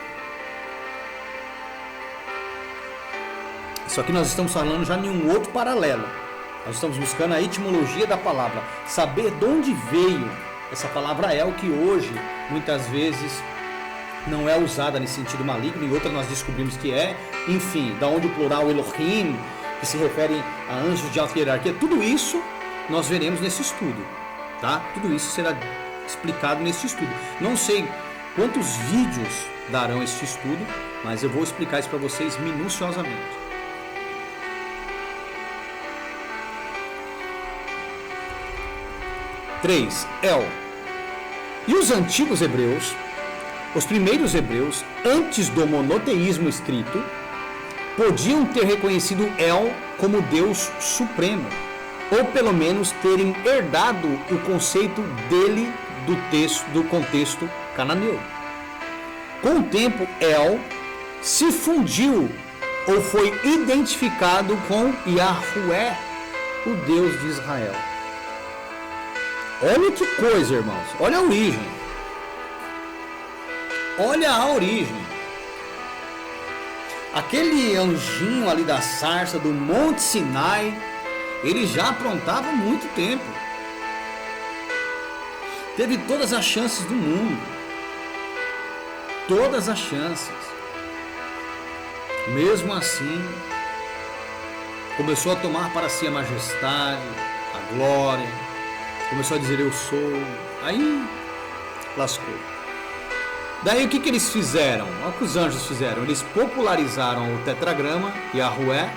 Isso aqui nós estamos falando já em um outro paralelo. Nós estamos buscando a etimologia da palavra, saber de onde veio essa palavra El, que hoje muitas vezes não é usada nesse sentido maligno, e outra nós descobrimos que é. Enfim, da onde o plural Elohim, que se refere a anjos de alta hierarquia. Tudo isso nós veremos nesse estudo, tá? Tudo isso será explicado nesse estudo. Não sei quantos vídeos darão este estudo, mas eu vou explicar isso para vocês minuciosamente. 3. El. E os antigos hebreus, os primeiros hebreus, antes do monoteísmo estrito, podiam ter reconhecido El como Deus supremo, ou pelo menos terem herdado o conceito dele do contexto cananeu. Com o tempo, El se fundiu ou foi identificado com Yahvé, o Deus de Israel. Olha que coisa, irmãos. Olha a origem. Olha a origem. Aquele anjinho ali da sarça do Monte Sinai, ele já aprontava há muito tempo. Teve todas as chances do mundo. Todas as chances. Mesmo assim, começou a tomar para si a majestade, a glória, começou a dizer eu sou, aí lascou. Daí o que eles fizeram? Olha o que os anjos fizeram, eles popularizaram o tetragrama, Yahvé,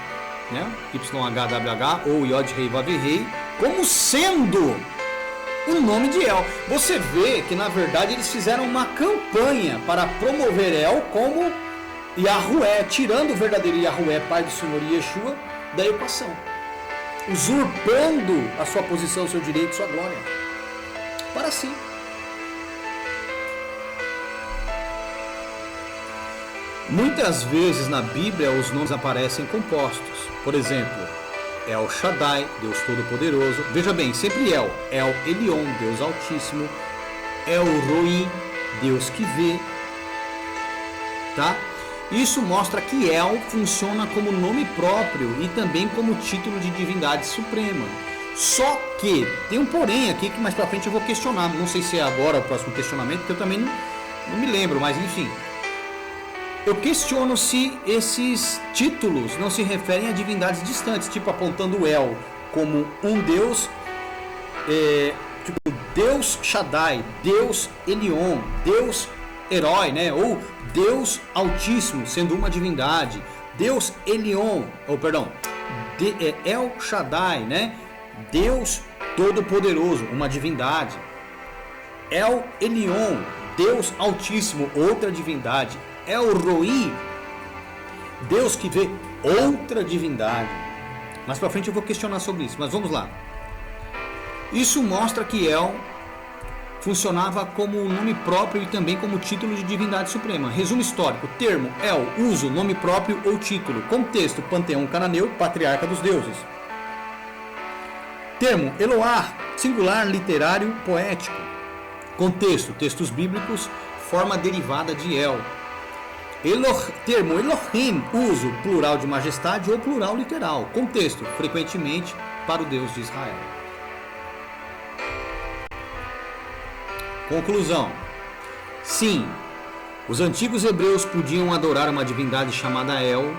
né? YHWH ou Yod Rei Vav Rei, como sendo o nome de El. Você vê que na verdade eles fizeram uma campanha para promover El como Yahvé, tirando o verdadeiro Yahvé, Pai do Senhor Yeshua, da equação, usurpando a sua posição, seu direito, sua glória para si. Muitas vezes na Bíblia os nomes aparecem compostos. Por exemplo, El Shaddai, Deus Todo-Poderoso. Veja bem, sempre El Elyon, Deus Altíssimo. El Roi, Deus que vê. Tá? Isso mostra que El funciona como nome próprio e também como título de divindade suprema. Só que tem um porém aqui que mais pra frente eu vou questionar. Não sei se é agora o próximo questionamento, porque eu também não me lembro, mas enfim. Eu questiono se esses títulos não se referem a divindades distantes, tipo apontando El como um Deus, tipo Deus Shaddai, Deus Elyon, Deus Herói, né? Ou Deus Altíssimo, sendo uma divindade, Deus Elyon, El Shaddai, né? Deus Todo-Poderoso, uma divindade, El Elyon, Deus Altíssimo, outra divindade, El Roi, Deus que vê, outra divindade. Mais pra frente eu vou questionar sobre isso, mas vamos lá. Isso mostra que El funcionava como nome próprio e também como título de divindade suprema. Resumo histórico: termo El, uso, nome próprio ou título. Contexto: panteão cananeu, patriarca dos deuses. Termo Eloah, singular, literário, poético. Contexto: textos bíblicos, forma derivada de El. Termo Elohim, uso, plural de majestade ou plural literal. Contexto: frequentemente para o Deus de Israel. Conclusão: sim, os antigos hebreus podiam adorar uma divindade chamada El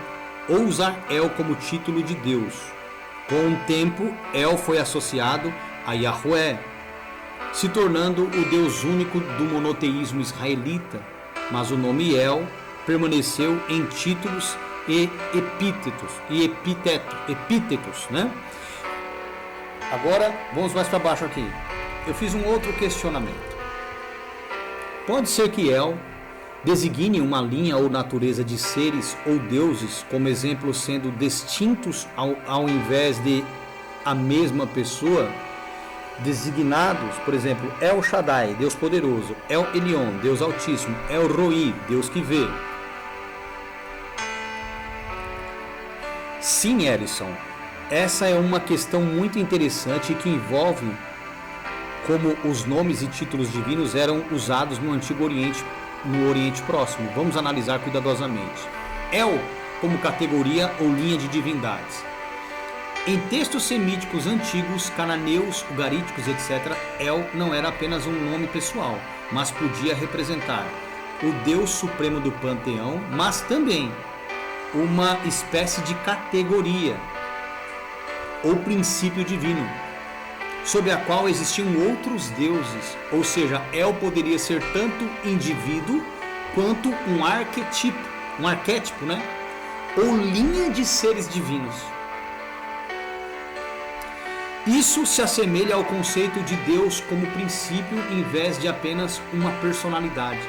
ou usar El como título de Deus. Com o tempo, El foi associado a Yahvé, se tornando o Deus único do monoteísmo israelita, mas o nome El permaneceu em títulos e epítetos, né? Agora, vamos mais para baixo aqui. Eu fiz um outro questionamento. Pode ser que El designe uma linha ou natureza de seres ou deuses, como exemplo sendo distintos ao invés de a mesma pessoa, designados, por exemplo, El Shaddai, Deus Poderoso, El Elyon, Deus Altíssimo, El Roi, Deus que vê. Sim, Erison, essa é uma questão muito interessante que envolve como os nomes e títulos divinos eram usados no Antigo Oriente, no Oriente Próximo. Vamos analisar cuidadosamente. El como categoria ou linha de divindades. Em textos semíticos antigos, cananeus, ugaríticos, etc., El não era apenas um nome pessoal, mas podia representar o Deus Supremo do panteão, mas também uma espécie de categoria ou princípio divino, sob a qual existiam outros deuses, ou seja, El poderia ser tanto indivíduo quanto um arquétipo, né? Ou linha de seres divinos. Isso se assemelha ao conceito de Deus como princípio em vez de apenas uma personalidade.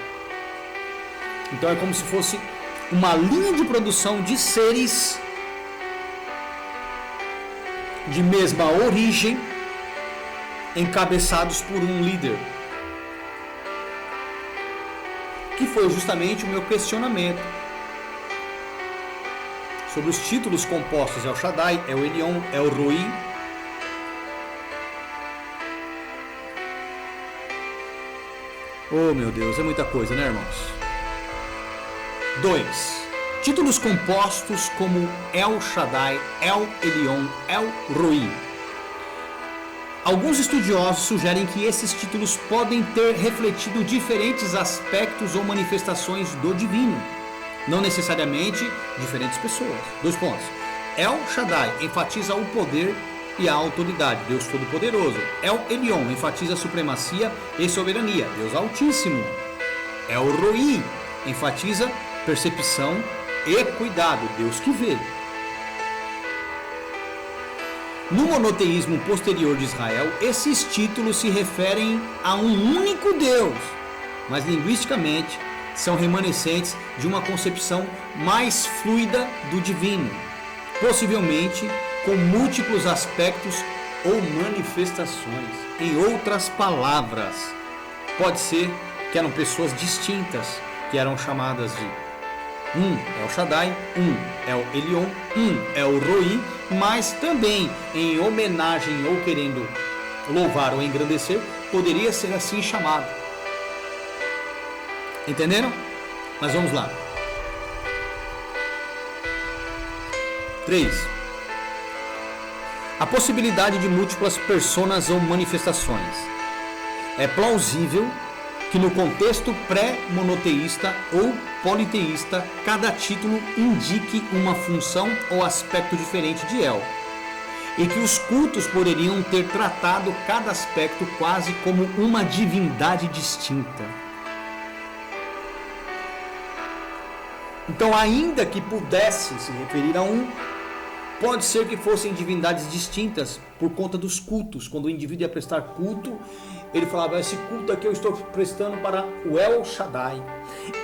Então é como se fosse uma linha de produção de seres de mesma origem, encabeçados por um líder. Que foi justamente o meu questionamento sobre os títulos compostos: El Shaddai, El Elyon, El Roi. Oh meu Deus, é muita coisa, né, irmãos? 2. Títulos compostos como El Shaddai, El Elyon, El Roi. Alguns estudiosos sugerem que esses títulos podem ter refletido diferentes aspectos ou manifestações do divino, não necessariamente diferentes pessoas. 2 pontos. El Shaddai enfatiza o poder e a autoridade, Deus Todo-Poderoso. El Elyon enfatiza a supremacia e soberania, Deus Altíssimo. El Roi enfatiza percepção e cuidado, Deus que vê. No monoteísmo posterior de Israel, esses títulos se referem a um único Deus, mas linguisticamente são remanescentes de uma concepção mais fluida do divino, possivelmente com múltiplos aspectos ou manifestações. Em outras palavras, pode ser que eram pessoas distintas, que eram chamadas de El Shaddai, El Elyon, El Roi, mas também em homenagem ou querendo louvar ou engrandecer, poderia ser assim chamado. Entenderam? Mas vamos lá. 3. A possibilidade de múltiplas personas ou manifestações. É plausível que no contexto pré-monoteísta ou politeísta, cada título indique uma função ou aspecto diferente de El, e que os cultos poderiam ter tratado cada aspecto quase como uma divindade distinta. Então, ainda que pudesse se referir a pode ser que fossem divindades distintas por conta dos cultos. Quando o indivíduo ia prestar culto, ele falava: esse culto aqui eu estou prestando para o El Shaddai,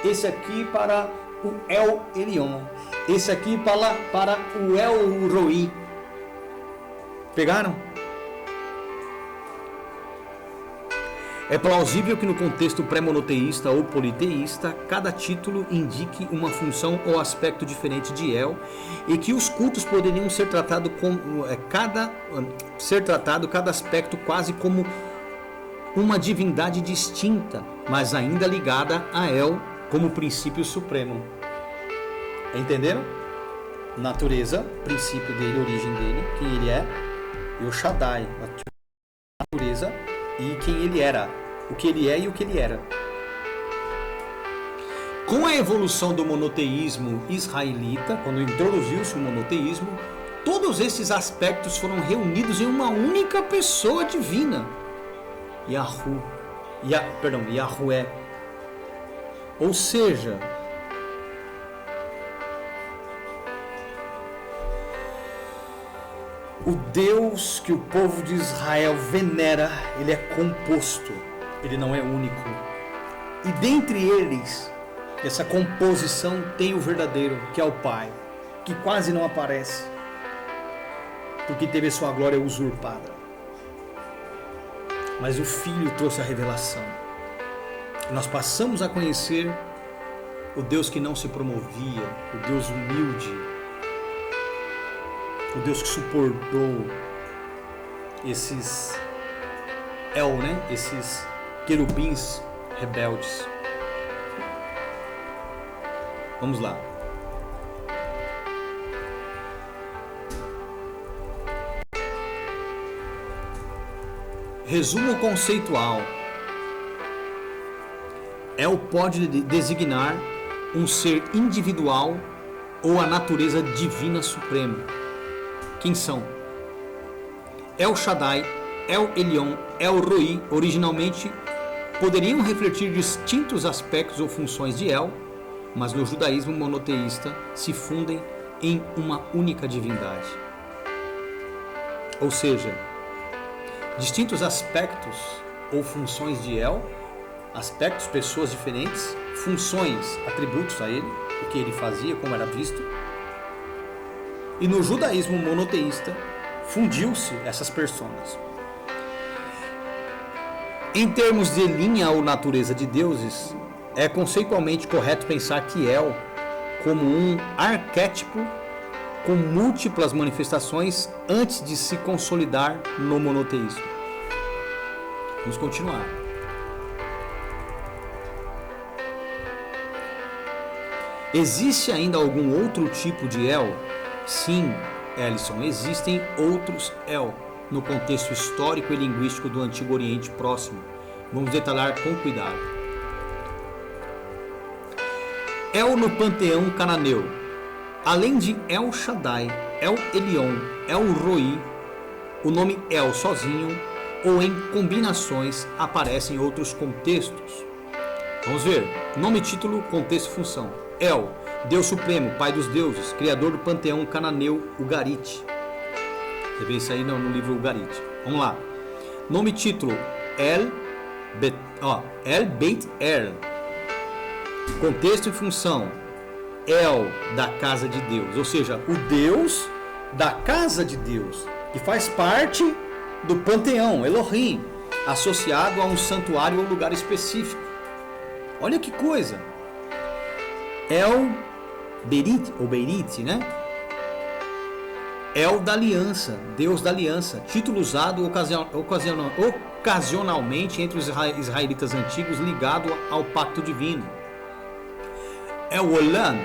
esse aqui para o El Elyon, esse aqui para o El Roi. Pegaram? É plausível que no contexto pré-monoteísta ou politeísta, cada título indique uma função ou aspecto diferente de El, e que os cultos poderiam ser tratados cada aspecto quase como uma divindade distinta, mas ainda ligada a El como princípio supremo. Entenderam? Natureza, princípio dele, origem dele, quem ele é, e o Shaddai, a natureza e quem ele era, o que ele é e o que ele era. Com a evolução do monoteísmo israelita, quando introduziu-se o monoteísmo, todos esses aspectos foram reunidos em uma única pessoa divina, Yahué. Ou seja, o Deus que o povo de Israel venera, ele é composto, ele não é único. E dentre eles, essa composição tem o verdadeiro, que é o Pai, que quase não aparece, porque teve sua glória usurpada. Mas o Filho trouxe a revelação. Nós passamos a conhecer o Deus que não se promovia, o Deus humilde, o Deus que suportou esses esses querubins rebeldes. Vamos lá. Resumo conceitual. El pode designar um ser individual ou a natureza divina suprema. Quem são? El Shaddai, El Elyon, El Roi originalmente poderiam refletir distintos aspectos ou funções de El, mas no judaísmo monoteísta se fundem em uma única divindade. Ou seja, distintos aspectos ou funções de El, aspectos, pessoas diferentes, funções, atributos a ele, o que ele fazia, como era visto. E no judaísmo monoteísta, fundiu-se essas personas. Em termos de linha ou natureza de deuses, é conceitualmente correto pensar que El, como um arquétipo com múltiplas manifestações antes de se consolidar no monoteísmo. Vamos continuar. Existe ainda algum outro tipo de El? Sim, Ellison, existem outros El no contexto histórico e linguístico do Antigo Oriente Próximo. Vamos detalhar com cuidado. El no panteão cananeu. Além de El Shaddai, El Elyon, El Roi, o nome El sozinho ou em combinações aparece em outros contextos. Vamos ver. Nome, título, contexto e função. El, Deus Supremo, Pai dos Deuses, Criador do panteão cananeu Ugarit. Você vê isso aí no livro Ugarit. Vamos lá. Nome, título, El Beit El. Contexto e função. El, da casa de Deus. Ou seja, o Deus da casa de Deus. Que faz parte do panteão, Elohim, associado a um santuário ou lugar específico. Olha que coisa. El Berit, ou Berit, né? El da aliança, Deus da aliança, título usado ocasionalmente entre os israelitas antigos ligado ao pacto divino. El Olam,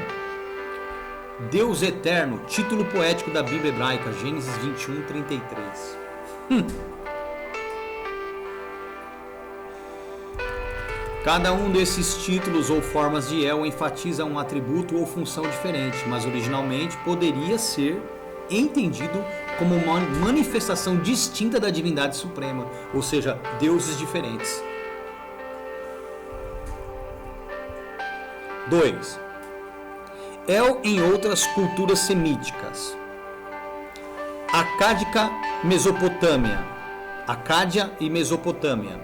Deus eterno, título poético da Bíblia hebraica, Gênesis 21, 33. Cada um desses títulos ou formas de El enfatiza um atributo ou função diferente, mas originalmente poderia ser entendido como uma manifestação distinta da divindade suprema, ou seja, deuses diferentes. 2. El em outras culturas semíticas. Acádica, Mesopotâmia. Acádia e Mesopotâmia.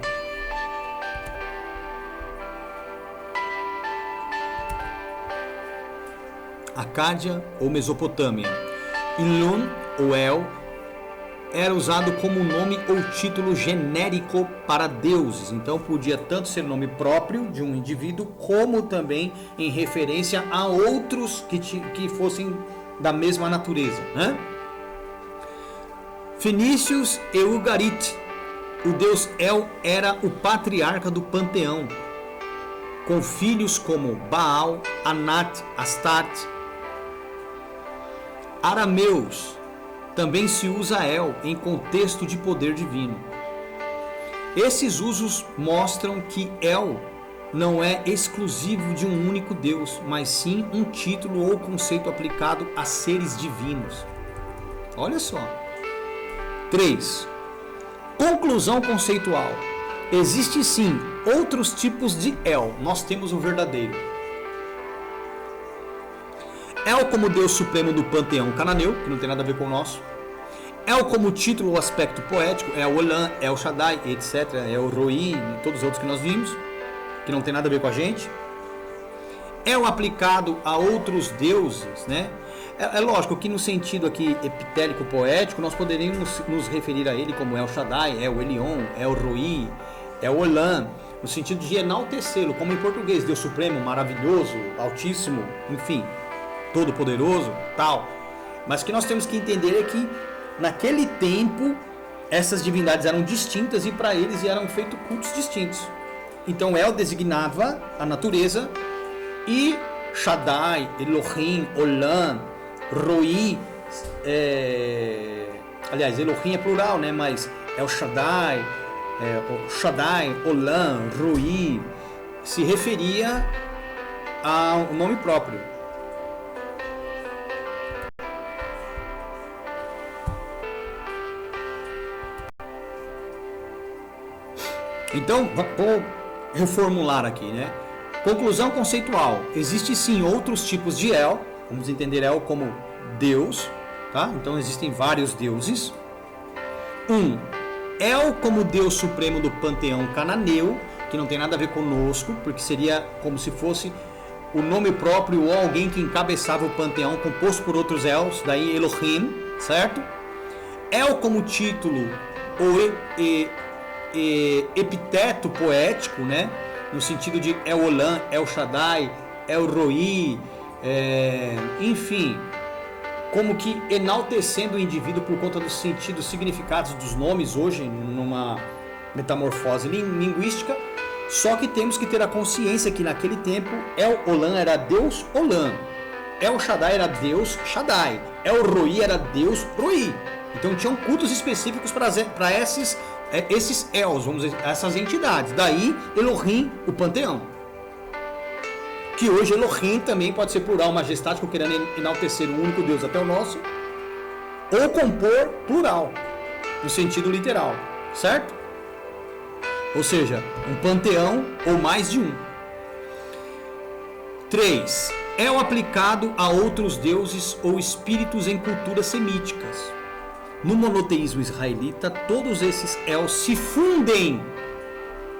Acádia ou Mesopotâmia. Ilun ou El era usado como nome ou título genérico para deuses, então podia tanto ser nome próprio de um indivíduo, como também em referência a outros que fossem da mesma natureza, né? Fenícios e Ugarit. O deus El era o patriarca do panteão, com filhos como Baal, Anat, Astarte. Arameus. Também se usa El em contexto de poder divino. Esses usos mostram que El não é exclusivo de um único Deus, mas sim um título ou conceito aplicado a seres divinos. Olha só. 3. Conclusão conceitual. Existe sim outros tipos de El. Nós temos o verdadeiro. El como Deus Supremo do panteão cananeu, que não tem nada a ver com o nosso. El como título ou aspecto poético, El Olam, El Shaddai, etc. El Roi e todos os outros que nós vimos, que não tem nada a ver com a gente. El aplicado a outros deuses, né? É lógico que no sentido aqui epitélico poético, nós poderíamos nos referir a ele como El Shaddai, El Elyon, El Roi, El Olam, no sentido de enaltecê-lo, como em português, Deus Supremo, maravilhoso, altíssimo, enfim, todo-poderoso, tal. Mas o que nós temos que entender é que naquele tempo essas divindades eram distintas e para eles eram feitos cultos distintos. Então El designava a natureza e Shaddai, Elohim, Olam, Roi, aliás, Elohim é plural, né? Mas El Shaddai, Olam, Roi se referia ao nome próprio. Então, vou reformular aqui, né? Conclusão conceitual. Existe sim outros tipos de El. Vamos entender El como Deus, tá? Então existem vários deuses. El como Deus supremo do panteão cananeu, que não tem nada a ver conosco, porque seria como se fosse o nome próprio ou alguém que encabeçava o panteão composto por outros Els, daí Elohim, certo? El como título ou epiteto poético, né? No sentido de El Olam, El Shaddai, El Roi, enfim, como que enaltecendo o indivíduo por conta dos sentidos, significados dos nomes hoje, numa metamorfose linguística. Só que temos que ter a consciência que naquele tempo El Olam era Deus Olam, El Shaddai era Deus Shaddai, El Roi era Deus Roi. Então tinham cultos específicos para esses Els, vamos dizer, essas entidades. Daí Elohim, o panteão. Que hoje Elohim também pode ser plural, majestático, querendo enaltecer o único Deus até o nosso, ou compor plural, no sentido literal, certo? Ou seja, um panteão ou mais de um. 3. É o aplicado a outros deuses ou espíritos em culturas semíticas. No monoteísmo israelita, todos esses Els se fundem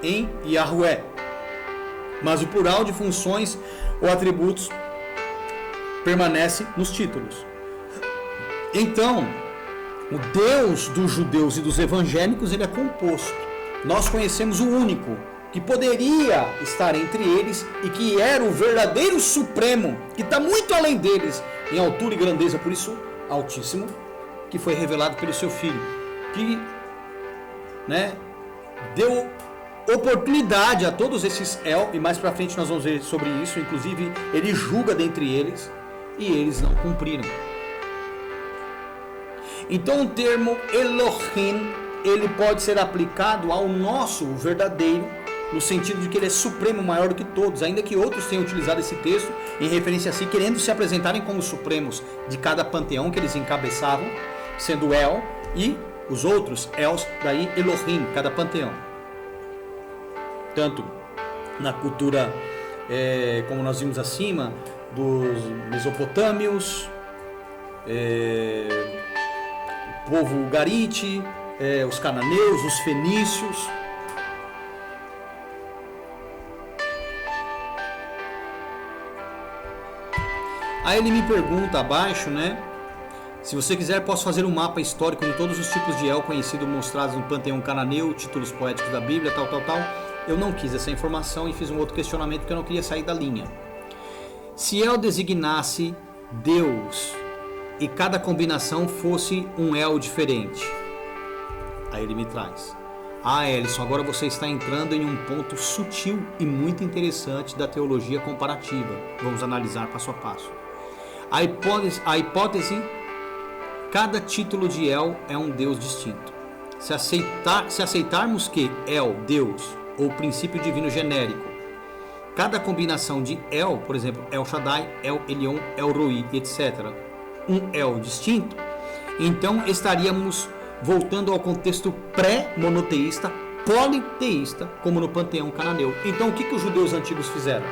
em Yahweh, mas o plural de funções ou atributos permanece nos títulos. Então, o Deus dos judeus e dos evangélicos, ele é composto. Nós conhecemos o único que poderia estar entre eles e que era o verdadeiro supremo, que está muito além deles em altura e grandeza, por isso altíssimo, que foi revelado pelo seu filho, que, né, deu oportunidade a todos esses El, e mais para frente nós vamos ver sobre isso, inclusive ele julga dentre eles, e eles não cumpriram. Então o termo Elohim, ele pode ser aplicado ao nosso verdadeiro, no sentido de que ele é supremo, maior do que todos, ainda que outros tenham utilizado esse texto em referência a si, querendo se apresentarem como supremos de cada panteão que eles encabeçavam, sendo El e os outros Els, daí Elohim, cada panteão. Tanto na cultura, como nós vimos acima, dos mesopotâmios, o povo Garite, os cananeus, os fenícios. Aí ele me pergunta abaixo, né? Se você quiser, posso fazer um mapa histórico de todos os tipos de El conhecidos mostrados no panteão cananeu, títulos poéticos da Bíblia, tal. Eu não quis essa informação e fiz um outro questionamento porque eu não queria sair da linha. Se El designasse Deus e cada combinação fosse um El diferente, aí ele me traz: Ellison, agora você está entrando em um ponto sutil e muito interessante da teologia comparativa. Vamos analisar passo a passo. A hipótese, cada título de El é um Deus distinto. Se aceitarmos que El, Deus, ou princípio divino genérico, cada combinação de El, por exemplo, El Shaddai, El Elyon, El Roi, etc., um El distinto, então estaríamos voltando ao contexto pré-monoteísta, politeísta, como no panteão cananeu. Então o que os judeus antigos fizeram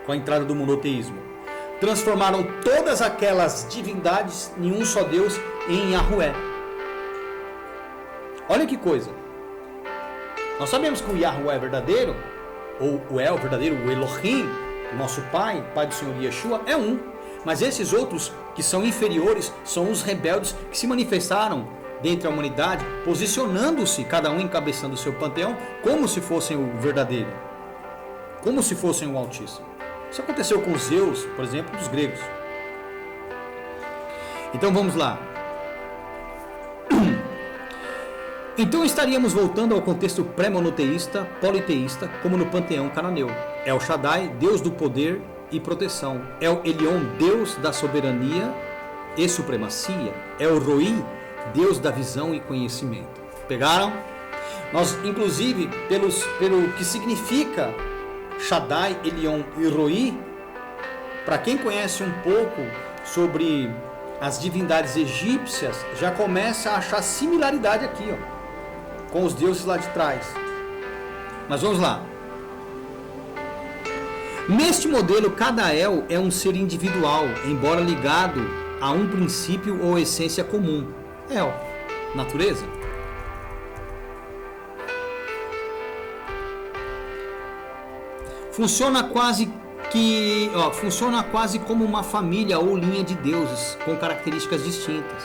com a entrada do monoteísmo? Transformaram todas aquelas divindades em um só Deus, em Yahweh. Olha que coisa. Nós sabemos que o Yahweh é verdadeiro, ou o El verdadeiro, o Elohim, o nosso Pai do Senhor Yeshua, é um. Mas esses outros que são inferiores são os rebeldes que se manifestaram dentre a humanidade, posicionando-se, cada um encabeçando o seu panteão, como se fossem o verdadeiro, como se fossem o Altíssimo. Isso aconteceu com os Zeus, por exemplo, dos gregos. Então vamos lá. Então estaríamos voltando ao contexto pré-monoteísta, politeísta, como no panteão cananeu. El Shaddai, Deus do poder e proteção. El Elyon, Deus da soberania e supremacia. El Roi, Deus da visão e conhecimento. Pegaram? Nós, inclusive, pelo que significa Shaddai, Elyon e Roi, para quem conhece um pouco sobre as divindades egípcias, já começa a achar similaridade aqui, ó, com os deuses lá de trás. Mas vamos lá. Neste modelo, cada El é um ser individual, embora ligado a um princípio ou essência comum. El, natureza. funciona quase como uma família ou linha de deuses com características distintas.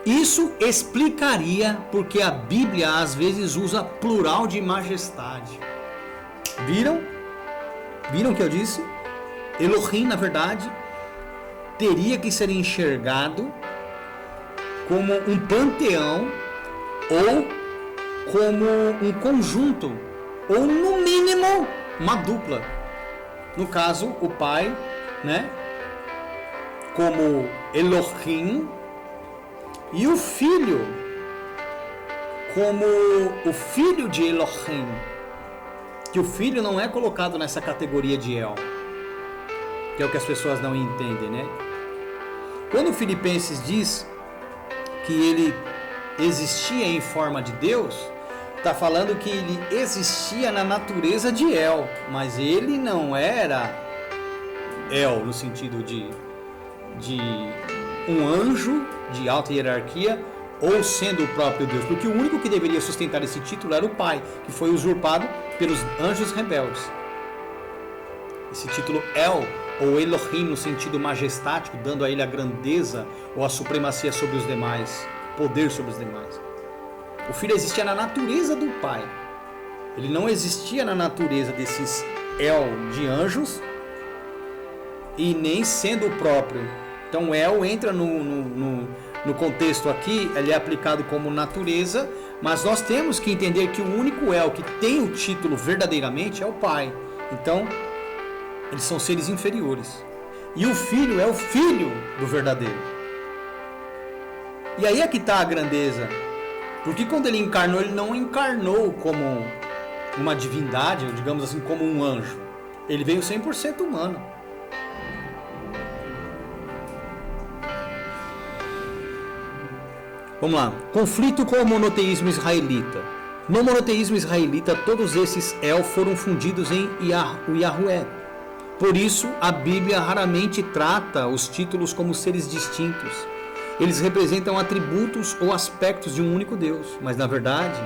Isso explicaria porque a Bíblia às vezes usa plural de majestade. Viram? Viram o que eu disse? Elohim, na verdade, teria que ser enxergado como um panteão ou como um conjunto, ou no mínimo uma dupla. No caso, o pai, né, como Elohim, e o filho como o filho de Elohim, que o filho não é colocado nessa categoria de El, que é o que as pessoas não entendem, né? Quando Filipenses diz que ele existia em forma de Deus, está falando que ele existia na natureza de El, mas ele não era El no sentido de um anjo de alta hierarquia ou sendo o próprio Deus, porque o único que deveria sustentar esse título era o pai, que foi usurpado pelos anjos rebeldes. Esse título El ou Elohim no sentido majestático, dando a ele a grandeza ou a supremacia sobre os demais, poder sobre os demais. O filho existia na natureza do pai. Ele não existia na natureza desses El de anjos e nem sendo o próprio. Então El entra no contexto aqui, ele é aplicado como natureza, mas nós temos que entender que o único El que tem o título verdadeiramente é o pai. Então, eles são seres inferiores. E o filho é o filho do verdadeiro. E aí é que está a grandeza. Porque quando ele encarnou, ele não encarnou como uma divindade, ou digamos assim, como um anjo. Ele veio 100% humano. Vamos lá. Conflito com o monoteísmo israelita. No monoteísmo israelita, todos esses El foram fundidos em Yahué. Por isso, a Bíblia raramente trata os títulos como seres distintos. Eles representam atributos ou aspectos de um único Deus, mas na verdade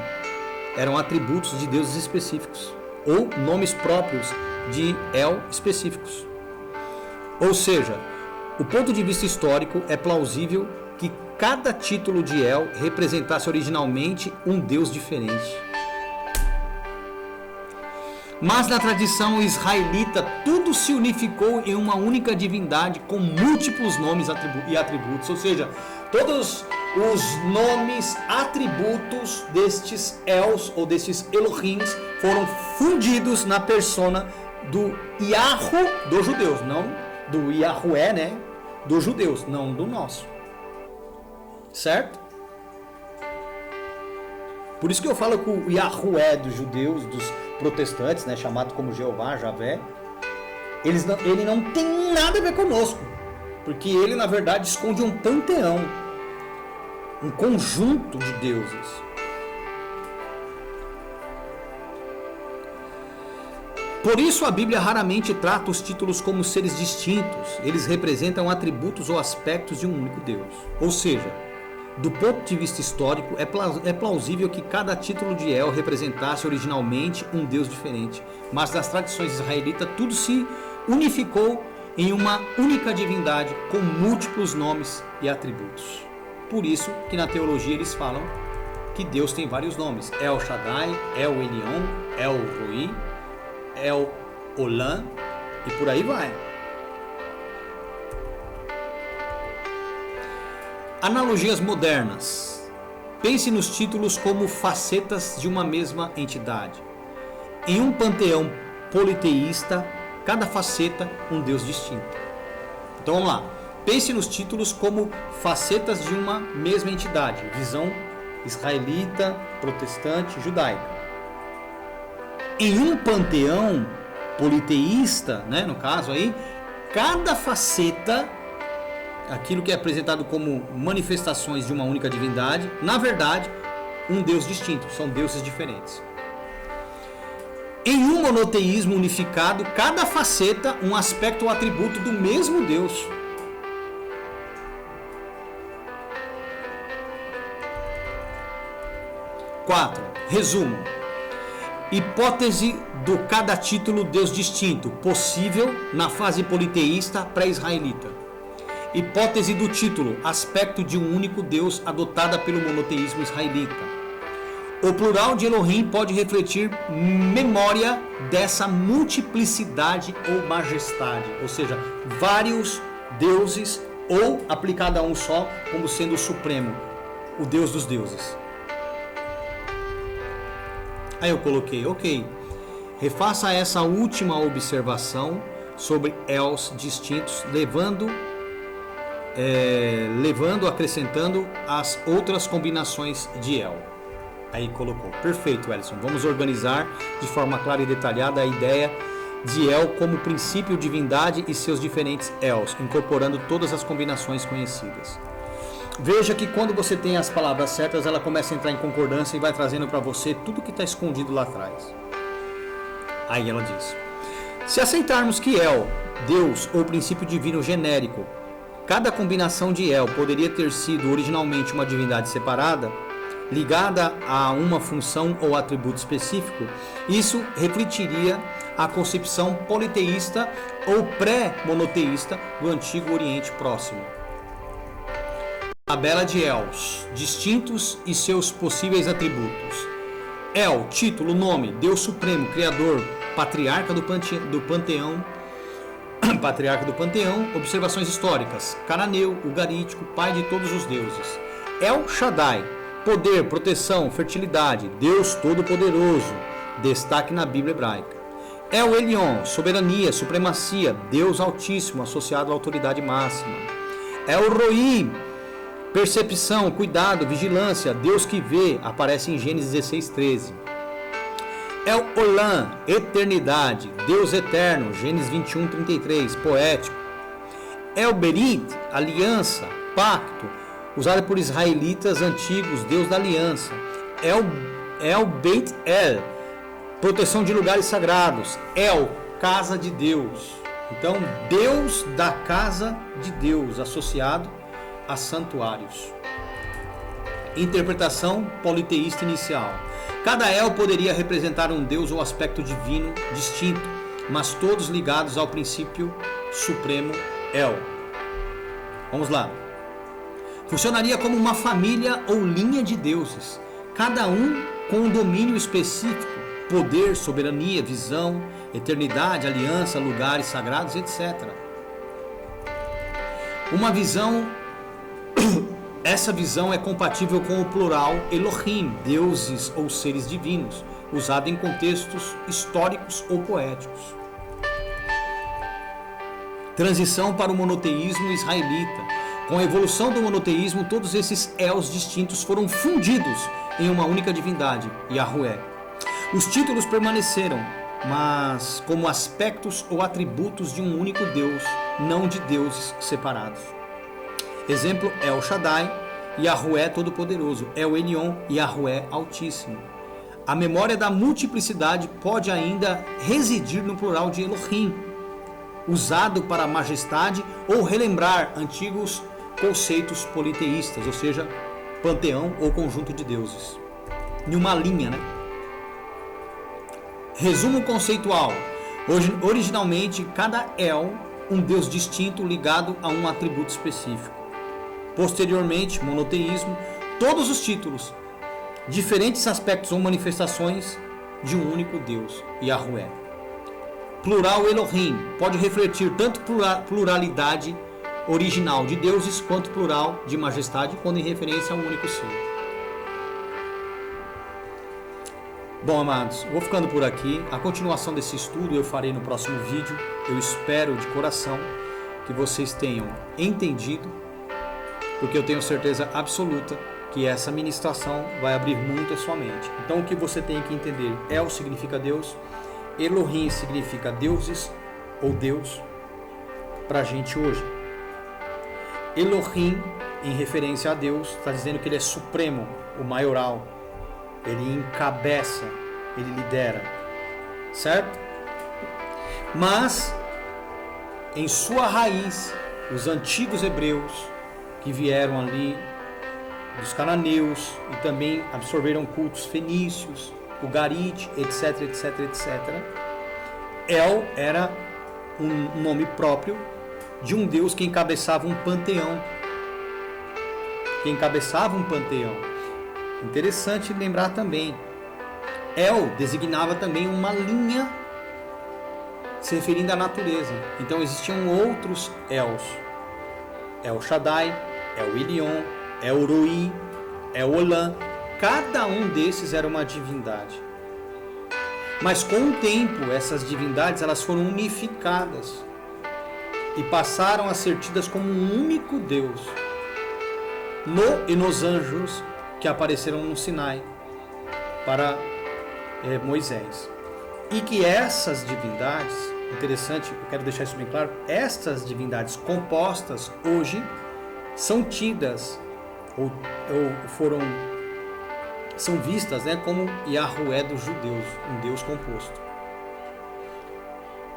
eram atributos de deuses específicos ou nomes próprios de El específicos. Ou seja, o ponto de vista histórico é plausível que cada título de El representasse originalmente um Deus diferente. Mas na tradição israelita, tudo se unificou em uma única divindade com múltiplos nomes e atributos. Ou seja, todos os nomes, atributos destes Els ou destes Elohims foram fundidos na persona do Yahu dos judeus, não do Yahué, né? Dos judeus, não do nosso. Certo? Por isso que eu falo que o Yahué dos judeus, dos protestantes, né, chamado como Jeová, Javé, ele não tem nada a ver conosco, porque ele na verdade esconde um panteão, um conjunto de deuses. Por isso a Bíblia raramente trata os títulos como seres distintos, eles representam atributos ou aspectos de um único Deus. Ou seja, do ponto de vista histórico, é plausível que cada título de El representasse originalmente um Deus diferente, mas nas tradições israelitas tudo se unificou em uma única divindade com múltiplos nomes e atributos. Por isso que na teologia eles falam que Deus tem vários nomes: El Shaddai, El Elyon, El Roi, El Olam e por aí vai. Analogias modernas. Pense nos títulos como facetas de uma mesma entidade. Em um panteão politeísta, cada faceta um Deus distinto. Então vamos lá. Pense nos títulos como facetas de uma mesma entidade. Visão israelita, protestante, judaica. Em um panteão politeísta, né, no caso aí, cada faceta, aquilo que é apresentado como manifestações de uma única divindade, na verdade, um Deus distinto, são deuses diferentes. Em um monoteísmo unificado, cada faceta um aspecto ou atributo do mesmo Deus. Quatro. Resumo. Hipótese do cada título Deus distinto, possível na fase politeísta pré-israelita. Hipótese do título, aspecto de um único Deus adotada pelo monoteísmo israelita. O plural de Elohim pode refletir memória dessa multiplicidade ou majestade, ou seja, vários deuses, ou aplicado a um só como sendo o supremo, o Deus dos deuses. Aí eu coloquei, ok, refaça essa última observação sobre Els distintos, acrescentando as outras combinações de El. Aí colocou, perfeito, Ellison, vamos organizar de forma clara e detalhada a ideia de El como princípio, divindade e seus diferentes Els, incorporando todas as combinações conhecidas. Veja que quando você tem as palavras certas, ela começa a entrar em concordância e vai trazendo para você tudo que está escondido lá atrás. Aí ela diz, se aceitarmos que El, Deus ou princípio divino genérico, cada combinação de El poderia ter sido originalmente uma divindade separada, ligada a uma função ou atributo específico, isso refletiria a concepção politeísta ou pré-monoteísta do Antigo Oriente Próximo. Tabela de Els, distintos e seus possíveis atributos. El, título, nome, Deus Supremo, Criador, Patriarca do Panteão, observações históricas, cananeu, ugarítico, pai de todos os deuses. El Shaddai, poder, proteção, fertilidade, Deus Todo-Poderoso, destaque na Bíblia hebraica. El Elyon, soberania, supremacia, Deus Altíssimo, associado à autoridade máxima. El Roi, percepção, cuidado, vigilância, Deus que vê, aparece em Gênesis 16:13. El Olam, eternidade, Deus eterno, Gênesis 21:33, poético. El Berit, aliança, pacto, usado por israelitas antigos, Deus da aliança. El Beit El, proteção de lugares sagrados. El, casa de Deus. Então, Deus da casa de Deus, associado a santuários. Interpretação politeísta inicial. Cada El poderia representar um Deus ou aspecto divino distinto, mas todos ligados ao princípio supremo El. Vamos lá. Funcionaria como uma família ou linha de deuses, cada um com um domínio específico, poder, soberania, visão, eternidade, aliança, lugares sagrados, etc. Essa visão é compatível com o plural Elohim, deuses ou seres divinos, usado em contextos históricos ou poéticos. Transição para o monoteísmo israelita. Com a evolução do monoteísmo, todos esses Els distintos foram fundidos em uma única divindade, Yahué. Os títulos permaneceram, mas como aspectos ou atributos de um único Deus, não de deuses separados. Exemplo, El Shaddai, Yahué Todo-Poderoso, El Elyon, Yahué Altíssimo. A memória da multiplicidade pode ainda residir no plural de Elohim, usado para majestade ou relembrar antigos conceitos politeístas, ou seja, panteão ou conjunto de deuses. Em uma linha, né? Resumo conceitual. Originalmente, cada El, um Deus distinto ligado a um atributo específico. Posteriormente, monoteísmo, todos os títulos, diferentes aspectos ou manifestações de um único Deus, Yahué. Plural Elohim, pode refletir tanto pluralidade original de deuses, quanto plural de majestade, quando em referência a um único ser. Bom, amados, eu vou ficando por aqui. A continuação desse estudo eu farei no próximo vídeo. Eu espero de coração que vocês tenham entendido, porque eu tenho certeza absoluta que essa ministração vai abrir muito a sua mente. Então o que você tem que entender, El significa Deus, Elohim significa deuses ou Deus para a gente hoje. Elohim, em referência a Deus, está dizendo que ele é supremo, o maioral, ele encabeça, ele lidera, certo? Mas, em sua raiz, os antigos hebreus que vieram ali dos cananeus e também absorveram cultos fenícios, o Garit, etc, etc, etc. El era um nome próprio de um deus que encabeçava um panteão. Interessante lembrar também, El designava também uma linha se referindo à natureza. Então existiam outros Els. El Shaddai, El Elyon, El Roi, El Olam. Cada um desses era uma divindade. Mas com o tempo, essas divindades elas foram unificadas e passaram a ser tidas como um único Deus. E nos anjos que apareceram no Sinai para Moisés. E que essas divindades, interessante, eu quero deixar isso bem claro, estas divindades compostas hoje são tidas são vistas, como Yahweh dos judeus, um Deus composto.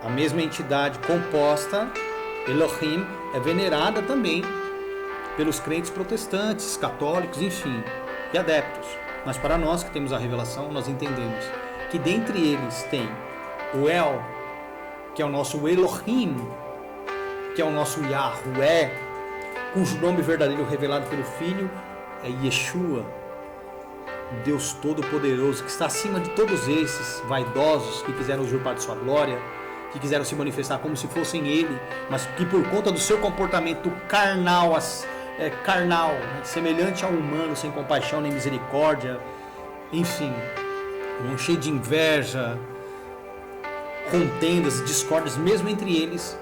A mesma entidade composta, Elohim, é venerada também pelos crentes protestantes, católicos, enfim, e adeptos. Mas para nós que temos a revelação, nós entendemos que dentre eles tem o El, que é o nosso Elohim, que é o nosso Yahweh, cujo nome verdadeiro revelado pelo Filho é Yeshua, Deus Todo-Poderoso, que está acima de todos esses vaidosos que quiseram usurpar de sua glória, que quiseram se manifestar como se fossem Ele, mas que por conta do seu comportamento carnal, semelhante ao humano, sem compaixão nem misericórdia, enfim, cheio de inveja, contendas, discórdias, mesmo entre eles,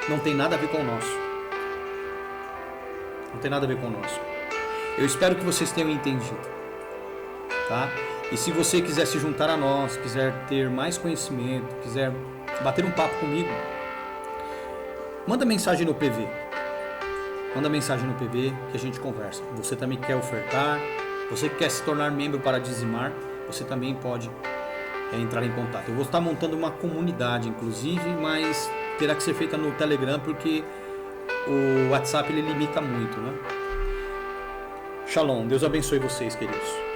não tem nada a ver com o nosso. Eu espero que vocês tenham entendido, tá? E se você quiser se juntar a nós, quiser ter mais conhecimento, quiser bater um papo comigo, manda mensagem no PV. Que a gente conversa. Você também quer ofertar, você que quer se tornar membro para dizimar, você também pode entrar em contato. Eu vou estar montando uma comunidade, inclusive, mas terá que ser feita no Telegram, porque o WhatsApp ele limita muito, né? Shalom, Deus abençoe vocês, queridos.